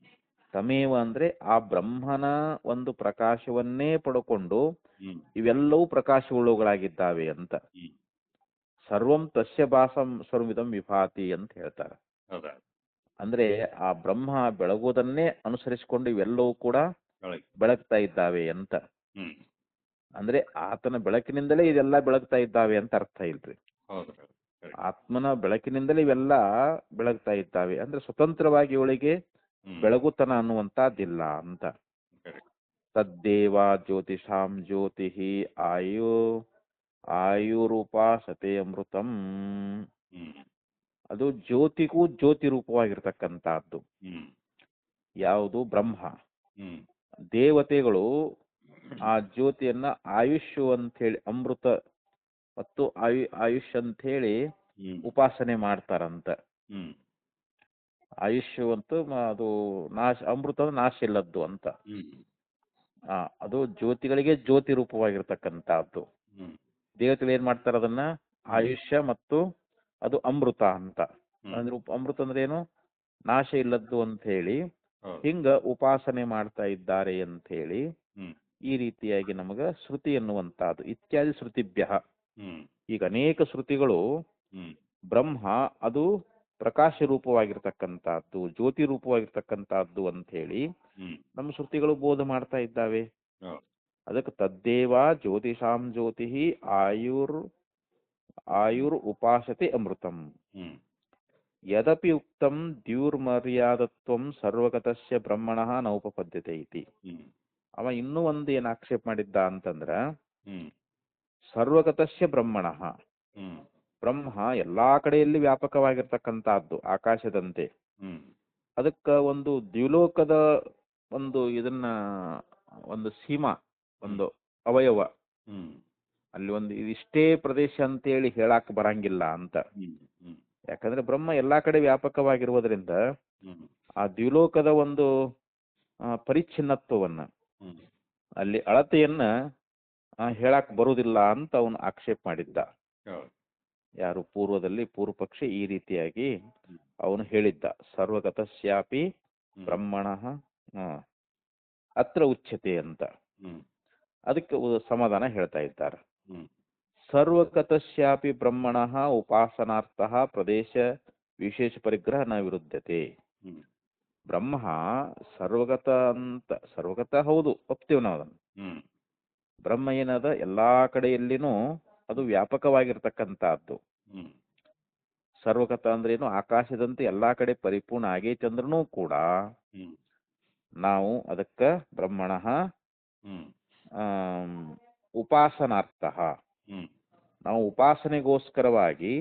ತಮೇವ ಅಂದ್ರೆ ಆ ಬ್ರಹ್ಮನ ಒಂದು ಪ್ರಕಾಶವನ್ನೇ ಪಡ್ಕೊಂಡು ಹ್ಮ್ ಇವೆಲ್ಲವೂ ಪ್ರಕಾಶವುಳ್ಳವುಗಳಾಗಿದ್ದಾವೆ ಅಂತ. ಹ್ಮ್ ಸರ್ವಂ ತಸ್ಯ ಭಾಸಂ ಸರ್ವಮಿದಂ ವಿಭಾತಿ ಅಂತ ಹೇಳ್ತಾರೆ. ಹೌದಾ ಅಂದ್ರೆ ಆ ಬ್ರಹ್ಮ ಬೆಳಗುವುದನ್ನೇ ಅನುಸರಿಸಿಕೊಂಡು ಇವೆಲ್ಲವೂ ಕೂಡ ಒಳಗೆ ಬೆಳಗ್ತಾ ಇದ್ದಾವೆ ಅಂತ. ಹ್ಮ್ ಅಂದ್ರೆ ಆತನ ಬೆಳಕಿನಿಂದಲೇ ಇದೆಲ್ಲ ಬೆಳಗ್ತಾ ಇದ್ದಾವೆ ಅಂತ ಅರ್ಥ ಇಲ್ರಿ. ಹೌದು ಹೌದು correct. ಆತ್ಮನ ಬೆಳಕಿನಿಂದಲೇ ಇವೆಲ್ಲ ಬೆಳಗ್ತಾ ಇದ್ದಾವೆ ಅಂದ್ರೆ ಸ್ವತಂತ್ರವಾಗಿ ಇವಳಿಗೆ ಹ್ಮ್ ಬೆಳಗುತನ ಅನ್ನುವಂತಹದ್ದಿಲ್ಲ ಅಂತ. correct. ತದ್ದೇವ ಜ್ಯೋತಿಷಾಂ ಜ್ಯೋತಿ ಆಯುರುಪಾಸತೆ ಅಮೃತಂ. ಹ್ಮ್ ಅದು ಜ್ಯೋತಿಗೂ ಜ್ಯೋತಿ ರೂಪವಾಗಿರ್ತಕ್ಕಂಥದ್ದು ಹ್ಮ್ ಯಾವುದು? ಬ್ರಹ್ಮ. ಹ್ಮ್ ದೇವತೆಗಳು ಆ ಜ್ಯೋತಿಯನ್ನ ಆಯುಷ್ ಅಂತ ಹೇಳಿ, ಅಮೃತ ಮತ್ತು ಆಯುಷ್ ಅಂತ ಹೇಳಿ ಹ್ಮ್ ಉಪಾಸನೆ ಮಾಡ್ತಾರಂತ. ಹ್ಮ್ ಆಯುಷ್ ಅಂತೂ ಅದು ನಾಶ, ಅಮೃತ ಅಂದ್ರೆ ನಾಶ ಇಲ್ಲದ್ದು ಅಂತ. ಹ್ಮ್ ಅದು ಜ್ಯೋತಿಗಳಿಗೆ ಜ್ಯೋತಿ ರೂಪವಾಗಿರ್ತಕ್ಕಂಥದ್ದು. ಹ್ಮ್ ದೇವತೆಗಳು ಏನ್ ಮಾಡ್ತಾರೆ? ಅದನ್ನ ಆಯುಷ್ಯ ಮತ್ತು ಅದು ಅಮೃತ ಅಂತ. ಹ್ಮ್ ಅಂದ್ರೆ ಅಮೃತ ಅಂದ್ರೆ ಏನು? ನಾಶ ಇಲ್ಲದ್ದು ಅಂತ ಹೇಳಿ ಹೌದು ಹಿಂಗ ಉಪಾಸನೆ ಮಾಡ್ತಾ ಇದ್ದಾರೆ ಅಂತ ಹೇಳಿ ಹ್ಮ್ ಈ ರೀತಿಯಾಗಿ ನಮಗ ಶ್ರುತಿ ಎನ್ನುವಂತಹದ್ದು. ಇತ್ಯಾದಿ ಶ್ರುತಿಭ್ಯ, ಹ್ಮ್ ಈಗ ಅನೇಕ ಶ್ರುತಿಗಳು ಹ್ಮ್ ಬ್ರಹ್ಮ ಅದು ಪ್ರಕಾಶ ರೂಪವಾಗಿರ್ತಕ್ಕಂಥದ್ದು, ಜ್ಯೋತಿ ರೂಪವಾಗಿರ್ತಕ್ಕಂಥದ್ದು ಅಂತ ಹೇಳಿ ಹ್ಮ್ ನಮ್ಮ ಶ್ರುತಿಗಳು ಬೋಧ ಮಾಡ್ತಾ ಇದ್ದಾವೆ. ಹೌದು ಅದಕ್ಕೆ ತದ್ದೇವ ಜ್ಯೋತಿಷಾಂ ಜ್ಯೋತಿ ಆಯುರ್ ಉಪಾಸತೆ ಅಮೃತಂ. ಹ್ಮ್ ಯದಪಿ ಉಕ್ತಂ ದ್ಯೂರ್ಮರ್ಯಾದತ್ವಂ ಸರ್ವಗತಸ್ಯ ಬ್ರಹ್ಮಣಃ ನೌಪಪದ್ಯತೆ ಇತಿ. ಹ್ಮ್ ಅವ ಇನ್ನೂ ಒಂದು ಏನು ಆಕ್ಷೇಪ ಮಾಡಿದ್ದ ಅಂತಂದ್ರ, ಹ್ಮ್ ಸರ್ವಗತಸ್ಯ ಬ್ರಹ್ಮಣಃ, ಹ್ಮ್ ಬ್ರಹ್ಮ ಎಲ್ಲಾ ಕಡೆಯಲ್ಲಿ ವ್ಯಾಪಕವಾಗಿರ್ತಕ್ಕಂಥದ್ದು ಆಕಾಶದಂತೆ. ಹ್ಮ್ ಅದಕ್ಕ ಒಂದು ದ್ವಿಲೋಕದ ಒಂದು ಇದನ್ನ ಒಂದು ಸೀಮಾ, ಒಂದು ಅವಯವ, ಹ್ಮ್ ಅಲ್ಲಿ ಒಂದು ಇದಿಷ್ಟೇ ಪ್ರದೇಶ ಅಂತೇಳಿ ಹೇಳಾಕ ಬರಂಗಿಲ್ಲ ಅಂತ. ಹ್ಮ್ ಹ್ಮ್ ಯಾಕಂದ್ರೆ ಬ್ರಹ್ಮ ಎಲ್ಲಾ ಕಡೆ ವ್ಯಾಪಕವಾಗಿರುವುದರಿಂದ ಹ್ಮ್ ಆ ದ್ವಿಲೋಕದ ಒಂದು ಪರಿಚ್ಛಿನ್ನತ್ವವನ್ನ, ಹ್ಮ್ ಅಲ್ಲಿ ಅಳತೆಯನ್ನ ಹೇಳಾಕ್ ಬರುವುದಿಲ್ಲ ಅಂತ ಅವನು ಆಕ್ಷೇಪ ಮಾಡಿದ್ದ. ಹೌದು ಯಾರು? ಪೂರ್ವದಲ್ಲಿ ಪೂರ್ವ ಪಕ್ಷಿ ಈ ರೀತಿಯಾಗಿ ಹ್ಮ್ ಅವನು ಹೇಳಿದ್ದ. ಸರ್ವಗತಸ್ಯಾಪಿ ಹ್ಮ್ ಬ್ರಹ್ಮಣಃ ಅತ್ರ ಉಚ್ಯತೆ ಅಂತ. ಹ್ಮ್ ಅದಕ್ಕೆ ಸಮಾಧಾನ ಹೇಳ್ತಾ ಇದ್ದಾರೆ. ಹ್ಮ್ ಸರ್ವಗತಸ್ಯಾಪಿ ಬ್ರಹ್ಮಣಃ ಉಪಾಸನಾರ್ಥಃ ಪ್ರದೇಶ ವಿಶೇಷ ಪರಿಗ್ರಹ ನ ವಿರುದ್ಧತೆ. ಹ್ಮ್ ಬ್ರಹ್ಮ ಸರ್ವಗತ ಅಂತ, ಸರ್ವಗತ ಹೌದು, ಒಪ್ತೀವಿ ನಾವು ಅದನ್ನು. ಹ್ಮ್ ಬ್ರಹ್ಮ ಏನದ ಎಲ್ಲಾ ಕಡೆಯಲ್ಲಿನೂ ಅದು ವ್ಯಾಪಕವಾಗಿರ್ತಕ್ಕಂಥದ್ದು. ಹ್ಮ್ ಸರ್ವಗತ ಅಂದ್ರೆ ಏನು? ಆಕಾಶದಂತೆ ಎಲ್ಲಾ ಕಡೆ ಪರಿಪೂರ್ಣ ಆಗೈತಂದ್ರೂ ಕೂಡ ಹ್ಮ್ ನಾವು ಅದಕ್ಕ ಬ್ರಹ್ಮಣಃ ಹ್ಮ್ ಉಪಾಸನಾರ್ಥ, ಹ್ಮ್ ನಾವು ಉಪಾಸನೆಗೋಸ್ಕರವಾಗಿ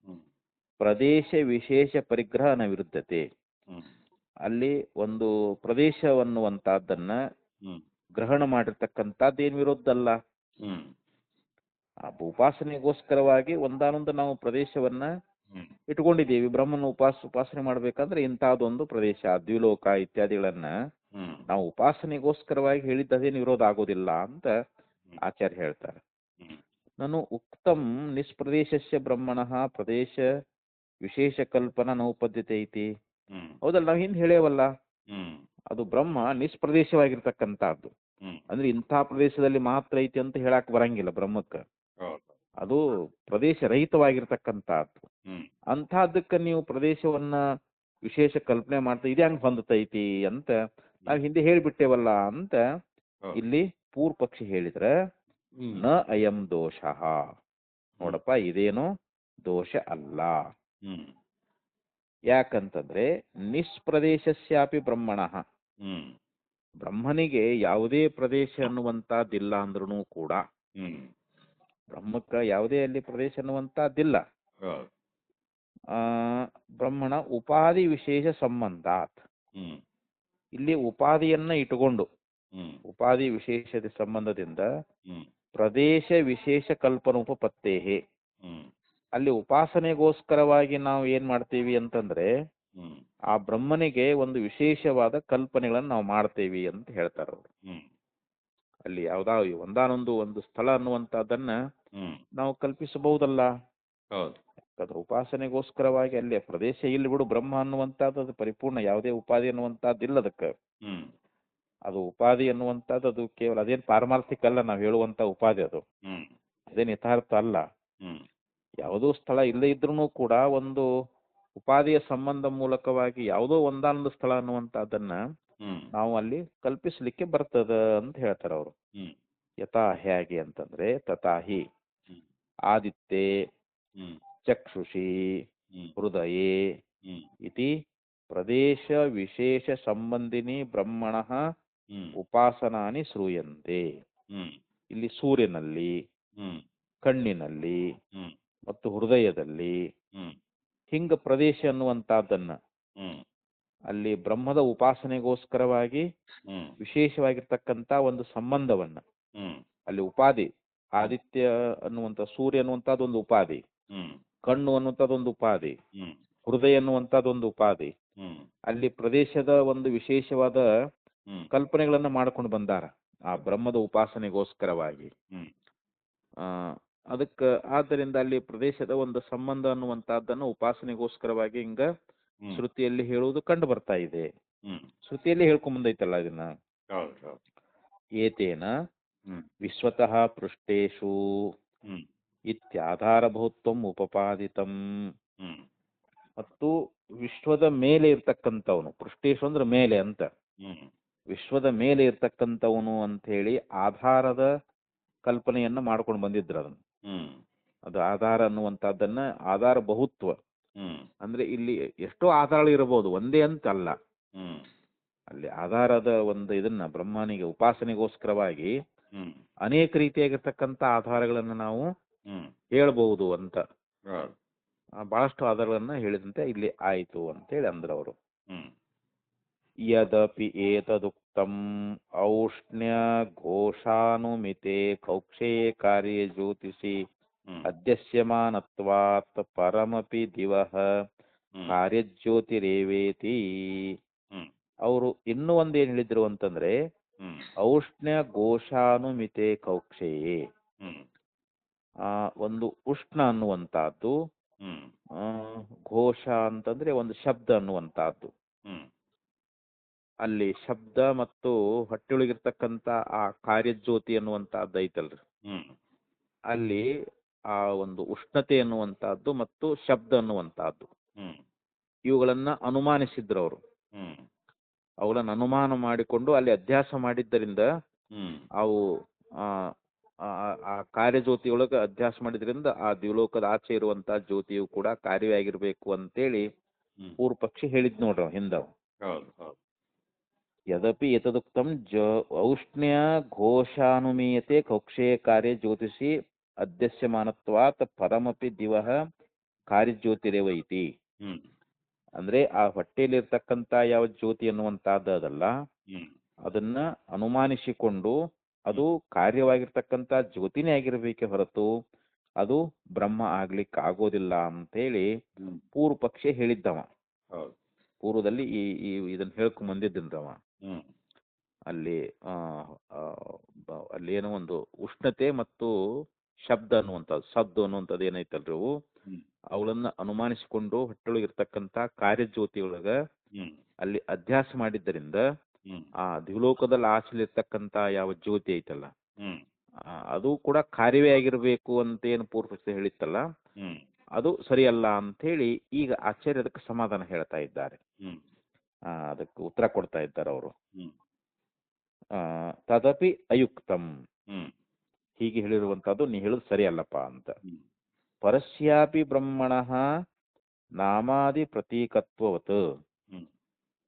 ಹ್ಮ್ ಪ್ರದೇಶ ವಿಶೇಷ ಪರಿಗ್ರಹ ನ ವಿರುದ್ಧತೆ, ಹ್ಮ್ ಅಲ್ಲಿ ಒಂದು ಪ್ರದೇಶವನ್ನುವಂತಹದ್ದನ್ನ ಹ್ಮ್ ಗ್ರಹಣ ಮಾಡಿರ್ತಕ್ಕಂಥದ್ದೇನು ವಿರುದ್ಧ ಅಲ್ಲ. ಹ್ಮ್ ಆ ಉಪಾಸನೆಗೋಸ್ಕರವಾಗಿ ಒಂದಾನೊಂದು ನಾವು ಪ್ರದೇಶವನ್ನ ಹ್ಮ್ ಇಟ್ಕೊಂಡಿದ್ದೀವಿ. ಬ್ರಹ್ಮನ ಉಪಾಸನೆ ಮಾಡ್ಬೇಕಂದ್ರೆ ಇಂತಹದೊಂದು ಪ್ರದೇಶ, ದ್ವಿಲೋಕ ಇತ್ಯಾದಿಗಳನ್ನ ಹ್ಮ್ ನಾವು ಉಪಾಸನೆಗೋಸ್ಕರವಾಗಿ ಹೇಳಿದ್ದದೇನು ವಿರೋಧ ಆಗೋದಿಲ್ಲ ಅಂತ ಆಚಾರ್ಯ ಹೇಳ್ತಾರೆ. ಹ್ಮ್ ನಾನು ಉಕ್ತಂ ನಿಷ್ಪ್ರದೇಶಸ್ಯ ಬ್ರಹ್ಮಣಃ ಪ್ರದೇಶ ವಿಶೇಷ ಕಲ್ಪನಾ ನೌಪದ್ಯತೆ ಐತಿ. ಹ್ಮ್ ಹೌದಲ್ಲ, ನಾವು ಹಿಂದೆ ಹೇಳೇವಲ್ಲ, ಹ್ಮ್ ಅದು ಬ್ರಹ್ಮ ನಿಷ್ಪ್ರದೇಶವಾಗಿರ್ತಕ್ಕಂಥದ್ದು. ಹ್ಮ್ ಅಂದ್ರೆ ಇಂಥ ಪ್ರದೇಶದಲ್ಲಿ ಮಾತ್ರ ಐತಿ ಅಂತ ಹೇಳಕ್ ಬರಂಗಿಲ್ಲ ಬ್ರಹ್ಮಕ್ಕೆ. ಹೌದು ಅದು ಪ್ರದೇಶ ರಹಿತವಾಗಿರ್ತಕ್ಕಂಥದ್ದು. ಹ್ಮ್ ಅಂಥದ್ದಕ್ಕೆ ನೀವು ಪ್ರದೇಶವನ್ನ ವಿಶೇಷ ಕಲ್ಪನೆ ಮಾಡ್ತಾ ಇದು ಹೆಂಗ್ ಹೊಂದತೈತಿ ಅಂತ ನಾವು ಹಿಂದೆ ಹೇಳಿಬಿಟ್ಟೇವಲ್ಲ ಅಂತ ಹೌದು ಇಲ್ಲಿ ಪೂರ್ವ ಪಕ್ಷಿ ಹೇಳಿದ್ರೆ, ಹ್ಮ್ ನ ಅಯಂ ದೋಷ, ನೋಡಪ್ಪ ಇದೇನು ದೋಷ ಅಲ್ಲ. ಹ್ಮ್ ಯಾಕಂತಂದ್ರೆ ನಿಷ್ಪ್ರದೇಶಸ್ಯಾಪಿ ಬ್ರಹ್ಮಣಃ, ಹ್ಮ್ ಬ್ರಹ್ಮನಿಗೆ ಯಾವುದೇ ಪ್ರದೇಶ ಅನ್ನುವಂಥದ್ದಿಲ್ಲ ಅಂದ್ರೂ ಕೂಡ, ಹ್ಮ್ ಬ್ರಹ್ಮಕ್ಕೆ ಯಾವುದೇ ಅಲ್ಲಿ ಪ್ರದೇಶ ಅನ್ನುವಂಥದ್ದಿಲ್ಲ. ಹೌದು. ಆ, ಬ್ರಹ್ಮಣ ಉಪಾಧಿ ವಿಶೇಷ ಸಂಬಂಧಾತ್, ಹ್ಮ್ ಇಲ್ಲಿ ಉಪಾಧಿಯನ್ನ ಇಟ್ಟುಕೊಂಡು ಹ್ಮ್ ಉಪಾಧಿ ವಿಶೇಷದ ಸಂಬಂಧದಿಂದ ಹ್ಮ್ ಪ್ರದೇಶ ವಿಶೇಷ ಕಲ್ಪನೋಪತ್ತೇಹೆ, ಹ್ಮ್ ಅಲ್ಲಿ ಉಪಾಸನೆಗೋಸ್ಕರವಾಗಿ ನಾವು ಏನ್ ಮಾಡ್ತೀವಿ ಅಂತಂದ್ರೆ ಹ್ಮ್ ಆ ಬ್ರಹ್ಮನಿಗೆ ಒಂದು ವಿಶೇಷವಾದ ಕಲ್ಪನೆಗಳನ್ನು ನಾವು ಮಾಡ್ತೇವಿ ಅಂತ ಹೇಳ್ತಾರೆ ಅವರು. ಹ್ಮ್ ಅಲ್ಲಿ ಯಾವ್ದಾ ಒಂದು ಸ್ಥಳ ಅನ್ನುವಂಥದ್ದನ್ನ ಹ್ಮ್ ನಾವು ಕಲ್ಪಿಸಬಹುದಲ್ಲ. ಹೌದು. ಯಾಕಂದ್ರೆ ಉಪಾಸನೆಗೋಸ್ಕರವಾಗಿ ಅಲ್ಲಿ ಪ್ರದೇಶ ಇಲ್ಲಿ ಬಿಡು, ಬ್ರಹ್ಮ ಅನ್ನುವಂಥದ್ದು ಅದು ಪರಿಪೂರ್ಣ, ಯಾವುದೇ ಉಪಾಧಿ ಅನ್ನುವಂಥದ್ದು ಇಲ್ಲ ಅದಕ್ಕೆ. ಹ್ಮ್ ಅದು ಉಪಾಧಿ ಅನ್ನುವಂಥದ್ದು ಅದು ಕೇವಲ ಅದೇನು ಪಾರಮಾರ್ಥಿಕ ಅಲ್ಲ, ನಾವು ಹೇಳುವಂತ ಉಪಾಧಿ ಅದು ಹ್ಮ್ ಅದೇನು ಯಥಾರ್ಥ ಅಲ್ಲ. ಹ್ಮ್ ಯಾವುದೋ ಸ್ಥಳ ಇಲ್ಲೇ ಇದ್ರೂ ಕೂಡ ಒಂದು ಉಪಾಧಿಯ ಸಂಬಂಧ ಮೂಲಕವಾಗಿ ಯಾವುದೋ ಒಂದಾನೊಂದು ಸ್ಥಳ ಅನ್ನುವಂಥದ್ದನ್ನ ಹ್ಮ್ ನಾವು ಅಲ್ಲಿ ಕಲ್ಪಿಸ್ಲಿಕ್ಕೆ ಬರ್ತದ ಅಂತ ಹೇಳ್ತಾರೆ ಅವರು. ಹ್ಮ್ ಯಥಾ ಹೇಗೆ ಅಂತಂದ್ರೆ ತಥಾಹಿ ಹ್ಮ್ ಆದಿತ್ಯೆ ಹ್ಮ್ ಚಕ್ಷುಷಿ ಹ್ಮ್ ಹೃದಯೇ ಹ್ಮ್ ಇತಿ ಪ್ರದೇಶ ವಿಶೇಷ ಸಂಬಂಧಿನಿ ಬ್ರಹ್ಮಣಃ ಹ್ಮ್ ಉಪಾಸನಾನಿ ಶ್ರೂಯಂತೆ. ಹ್ಮ್ ಇಲ್ಲಿ ಸೂರ್ಯನಲ್ಲಿ, ಹ್ಮ್ ಕಣ್ಣಿನಲ್ಲಿ ಹ್ಮ್ ಮತ್ತು ಹೃದಯದಲ್ಲಿ ಹ್ಮ್ ಹಿಂಗ ಪ್ರದೇಶ ಅನ್ನುವಂಥದ್ದನ್ನ ಹ್ಮ್ ಅಲ್ಲಿ ಬ್ರಹ್ಮದ ಉಪಾಸನೆಗೋಸ್ಕರವಾಗಿ ಹ್ಮ್ ವಿಶೇಷವಾಗಿರ್ತಕ್ಕಂಥ ಒಂದು ಸಂಬಂಧವನ್ನ ಹ್ಮ್ ಅಲ್ಲಿ ಉಪಾಧಿ, ಆದಿತ್ಯ ಅನ್ನುವಂಥ ಸೂರ್ಯ ಅನ್ನುವಂಥದ್ದು ಒಂದು ಉಪಾಧಿ, ಹ್ಮ್ ಕಣ್ಣು ಅನ್ನುವಂಥದ್ದೊಂದು ಉಪಾಧಿ, ಹ್ಮ್ ಹೃದಯ ಅನ್ನುವಂಥದ್ದೊಂದು ಉಪಾಧಿ, ಹ್ಮ್ ಅಲ್ಲಿ ಪ್ರದೇಶದ ಒಂದು ವಿಶೇಷವಾದ ಹ್ಮ್ ಕಲ್ಪನೆಗಳನ್ನ ಮಾಡ್ಕೊಂಡು ಬಂದಾರ ಆ ಬ್ರಹ್ಮದ ಉಪಾಸನೆಗೋಸ್ಕರವಾಗಿ. ಹ್ಮ್ ಆ ಅದಕ್ಕೆ ಆದ್ದರಿಂದ ಅಲ್ಲಿ ಪ್ರದೇಶದ ಒಂದು ಸಂಬಂಧ ಅನ್ನುವಂಥದ್ದನ್ನು ಉಪಾಸನೆಗೋಸ್ಕರವಾಗಿ ಹಿಂಗ ಹ್ಮ್ ಶ್ರುತಿಯಲ್ಲಿ ಹೇಳುವುದು ಕಂಡು ಬರ್ತಾ ಇದೆ. ಹ್ಮ್ ಶ್ರುತಿಯಲ್ಲಿ ಹೇಳ್ಕೊಂಡ್ ಬಂದೈತಲ್ಲ ಇದನ್ನ. ಹೌದು ಹೌದು. ಏತೇನ ಹ್ಮ್ ವಿಶ್ವತಃ ಪೃಷ್ಟೇಶು ಹ್ಮ್ ಇತ್ಯಾಧಾರಭೂತ್ವಂ ಉಪಪಾದಿತಂ, ಹ್ಮ್ ಮತ್ತು ವಿಶ್ವದ ಮೇಲೆ ಇರ್ತಕ್ಕಂಥವನು, ಪೃಷ್ಟೇಶು ಅಂದ್ರೆ ಮೇಲೆ ಅಂತ, ಹ್ಮ್ ವಿಶ್ವದ ಮೇಲೆ ಇರ್ತಕ್ಕಂಥವನು ಅಂತ ಹೇಳಿ ಆಧಾರದ ಕಲ್ಪನೆಯನ್ನ ಮಾಡ್ಕೊಂಡು ಬಂದಿದ್ರು ಅದನ್ನು. ಹ್ಮ್ ಅದು ಆಧಾರ ಅನ್ನುವಂಥದ್ದನ್ನ ಆಧಾರ ಬಹುತ್ವ ಹ್ಮ್ ಅಂದ್ರೆ ಇಲ್ಲಿ ಎಷ್ಟೋ ಆಧಾರಗಳು ಇರಬಹುದು, ಒಂದೇ ಅಂತ ಅಲ್ಲ. ಹ್ಮ್ ಅಲ್ಲಿ ಆಧಾರದ ಒಂದು ಇದನ್ನ ಬ್ರಹ್ಮನಿಗೆ ಉಪಾಸನೆಗೋಸ್ಕರವಾಗಿ ಹ್ಮ್ ಅನೇಕ ರೀತಿಯಾಗಿರ್ತಕ್ಕಂಥ ಆಧಾರಗಳನ್ನು ನಾವು ಹ್ಮ್ ಹೇಳ್ಬಹುದು ಅಂತ. ಹೌದು. ಬಹಳಷ್ಟು ಆಧಾರಗಳನ್ನ ಹೇಳಿದಂತೆ ಇಲ್ಲಿ ಆಯಿತು ಅಂತೇಳಿ ಅಂದ್ರು ಅವರು. ಹ್ಮ್ ಯದಪಿ ಏತದುಕ್ತಂ ಔಷ್ಣ್ಯ ಘೋಷಾನುಮಿತೆ ಕೌಕ್ಷೇಯ ಕಾರ್ಯೇ ಜ್ಯೋತಿಷಿ ಹ್ಮ್ ಅಧ್ಯಸ್ಯಮಾನತ್ವಾತ್ ಪರಮಪಿ ದಿವಃ ಹ್ಮ್ ಕಾರ್ಯಜ್ಯೋತಿರೇವೇತಿ. ಹ್ಮ್ ಅವರು ಇನ್ನೂ ಒಂದು ಏನ್ ಹೇಳಿದ್ರು ಅಂತಂದ್ರೆ ಹ್ಮ್ ಔಷ್ಣ್ಯ ಘೋಷಾನುಮಿತೆ ಕೌಕ್ಷೇಯೇ, ಹ್ಮ್ ಒಂದು ಉಷ್ಣ ಅನ್ನುವಂತಹದ್ದು, ಹ್ಮ್ ಘೋಷ ಅಂತಂದ್ರೆ ಒಂದು ಶಬ್ದ ಅನ್ನುವಂತಹದ್ದು. ಹ್ಮ್ ಅಲ್ಲಿ ಶಬ್ದ ಮತ್ತು ಹೊಟ್ಟೆಯೊಳಗಿರ್ತಕ್ಕಂಥ ಆ ಕಾರ್ಯಜ್ಯೋತಿ ಅನ್ನುವಂತಹದ್ದು ಐತಲ್ರಿ, ಹ್ಮ್ ಅಲ್ಲಿ ಆ ಒಂದು ಉಷ್ಣತೆ ಅನ್ನುವಂತಹದ್ದು ಮತ್ತು ಶಬ್ದ ಅನ್ನುವಂತಹದ್ದು ಹ್ಮ್ ಇವುಗಳನ್ನ ಅನುಮಾನಿಸಿದ್ರು ಅವರು. ಹ್ಮ್ ಅವುಗಳನ್ನ ಅನುಮಾನ ಮಾಡಿಕೊಂಡು ಅಲ್ಲಿ ಅಧ್ಯಾಸ ಮಾಡಿದ್ದರಿಂದ ಹ್ಮ್ ಅವು ಆ ಆ ಕಾರ್ಯಜ್ಯೋತಿಯೊಳಗೆ ಅಧ್ಯಾಸ ಮಾಡಿದ್ರಿಂದ ಆ ದ್ವಿಲೋಕದ ಆಚೆ ಇರುವಂತಹ ಜ್ಯೋತಿಯು ಕೂಡ ಕಾರ್ಯವಾಗಿರ್ಬೇಕು ಅಂತೇಳಿ ಹ್ಮ್ ಪೂರ್ವ ಪಕ್ಷಿ ಹೇಳಿದ್ ನೋಡ್ರಿ ಹಿಂದವ. ಹೌದು ಹೌದು. ಯದಪಿ ಎತದುಕ್ತಂ ಔಷ್ಣ್ಯ ಘೋಷಾನುಮೀಯತೆ ಕೌಕ್ಷೇಯ ಕಾರ್ಯ ಜ್ಯೋತಿಷಿ ಅಧ್ಯಸ್ಯಮಾನತ್ವಾತ್ ಪರಮಪಿ ದಿವಃ ಕಾರ್ಯಜ್ಯೋತಿರೇವ ಇತಿ. ಹ್ಮ್ ಅಂದ್ರೆ ಆ ಹೊಟ್ಟೆಯಲ್ಲಿರ್ತಕ್ಕಂಥ ಯಾವ ಜ್ಯೋತಿ ಅನ್ನುವಂತಹದ್ದಲ್ಲ, ಹ್ಮ್ ಅದನ್ನ ಅನುಮಾನಿಸಿಕೊಂಡು ಅದು ಕಾರ್ಯವಾಗಿರ್ತಕ್ಕಂಥ ಜ್ಯೋತಿನೇ ಆಗಿರ್ಬೇಕೆ ಹೊರತು ಅದು ಬ್ರಹ್ಮ ಆಗ್ಲಿಕ್ಕೆ ಆಗೋದಿಲ್ಲ ಅಂತೇಳಿ ಹ್ಮ್ ಪೂರ್ವ ಪಕ್ಷಿ ಹೇಳಿದ್ದವ. ಹೌದು. ಪೂರ್ವದಲ್ಲಿ ಈ ಇದನ್ನ ಹೇಳ್ಕೊಂಡ್ ಬಂದಿದ್ದವ. ಹ್ಮ್ ಅಲ್ಲಿ ಅಲ್ಲಿ ಏನೋ ಒಂದು ಉಷ್ಣತೆ ಮತ್ತು ಶಬ್ದ ಅನ್ನುವಂಥದ್ದು, ಸದ್ದು ಅನ್ನುವಂಥದ್ದು ಏನೈತಲ್ರಿ ಅವು, ಹ್ಮ್ ಅವುಗಳನ್ನ ಅನುಮಾನಿಸಿಕೊಂಡು ಹೊಟ್ಟೆಯೊಳಗಿರ್ತಕ್ಕಂಥ ಕಾರ್ಯಜ್ಯೋತಿಯೊಳಗ ಹ್ಮ್ ಅಲ್ಲಿ ಅಧ್ಯಾಸ ಮಾಡಿದ್ದರಿಂದ ಹ್ಮ್ ಆ ದ್ವಿಲೋಕದಲ್ಲಿ ಆಚಲಿರ್ತಕ್ಕಂಥ ಯಾವ ಜ್ಯೋತಿ ಐತಲ್ಲ ಹ್ಮ್ ಅದು ಕೂಡ ಕಾರ್ಯವೇ ಆಗಿರ್ಬೇಕು ಅಂತ ಏನು ಪೂರ್ವಪಕ್ಷ ಹೇಳಿತ್ತಲ್ಲ, ಹ್ಮ್ ಅದು ಸರಿಯಲ್ಲ ಅಂತ ಹೇಳಿ ಈಗ ಆಚಾರ್ಯ ಅದಕ್ಕೆ ಸಮಾಧಾನ ಹೇಳ್ತಾ ಇದ್ದಾರೆ. ಹ್ಮ್ ಅದಕ್ಕೆ ಉತ್ತರ ಕೊಡ್ತಾ ಇದ್ದಾರೆ ಅವರು. ಹ್ಮ್ ತದಪಿ ಅಯುಕ್ತಂ, ಹ್ಮ್ ಹೀಗೆ ಹೇಳಿರುವಂತಹದ್ದು ನೀ ಹೇಳುದು ಸರಿಯಲ್ಲಪ್ಪ ಅಂತ. ಹ್ಮ್ ಪರಸ್ಯಾಪಿ ಬ್ರಹ್ಮಣಃ ನಾಮಾದಿ ಪ್ರತೀಕತ್ವವತ್ ಹ್ಮ್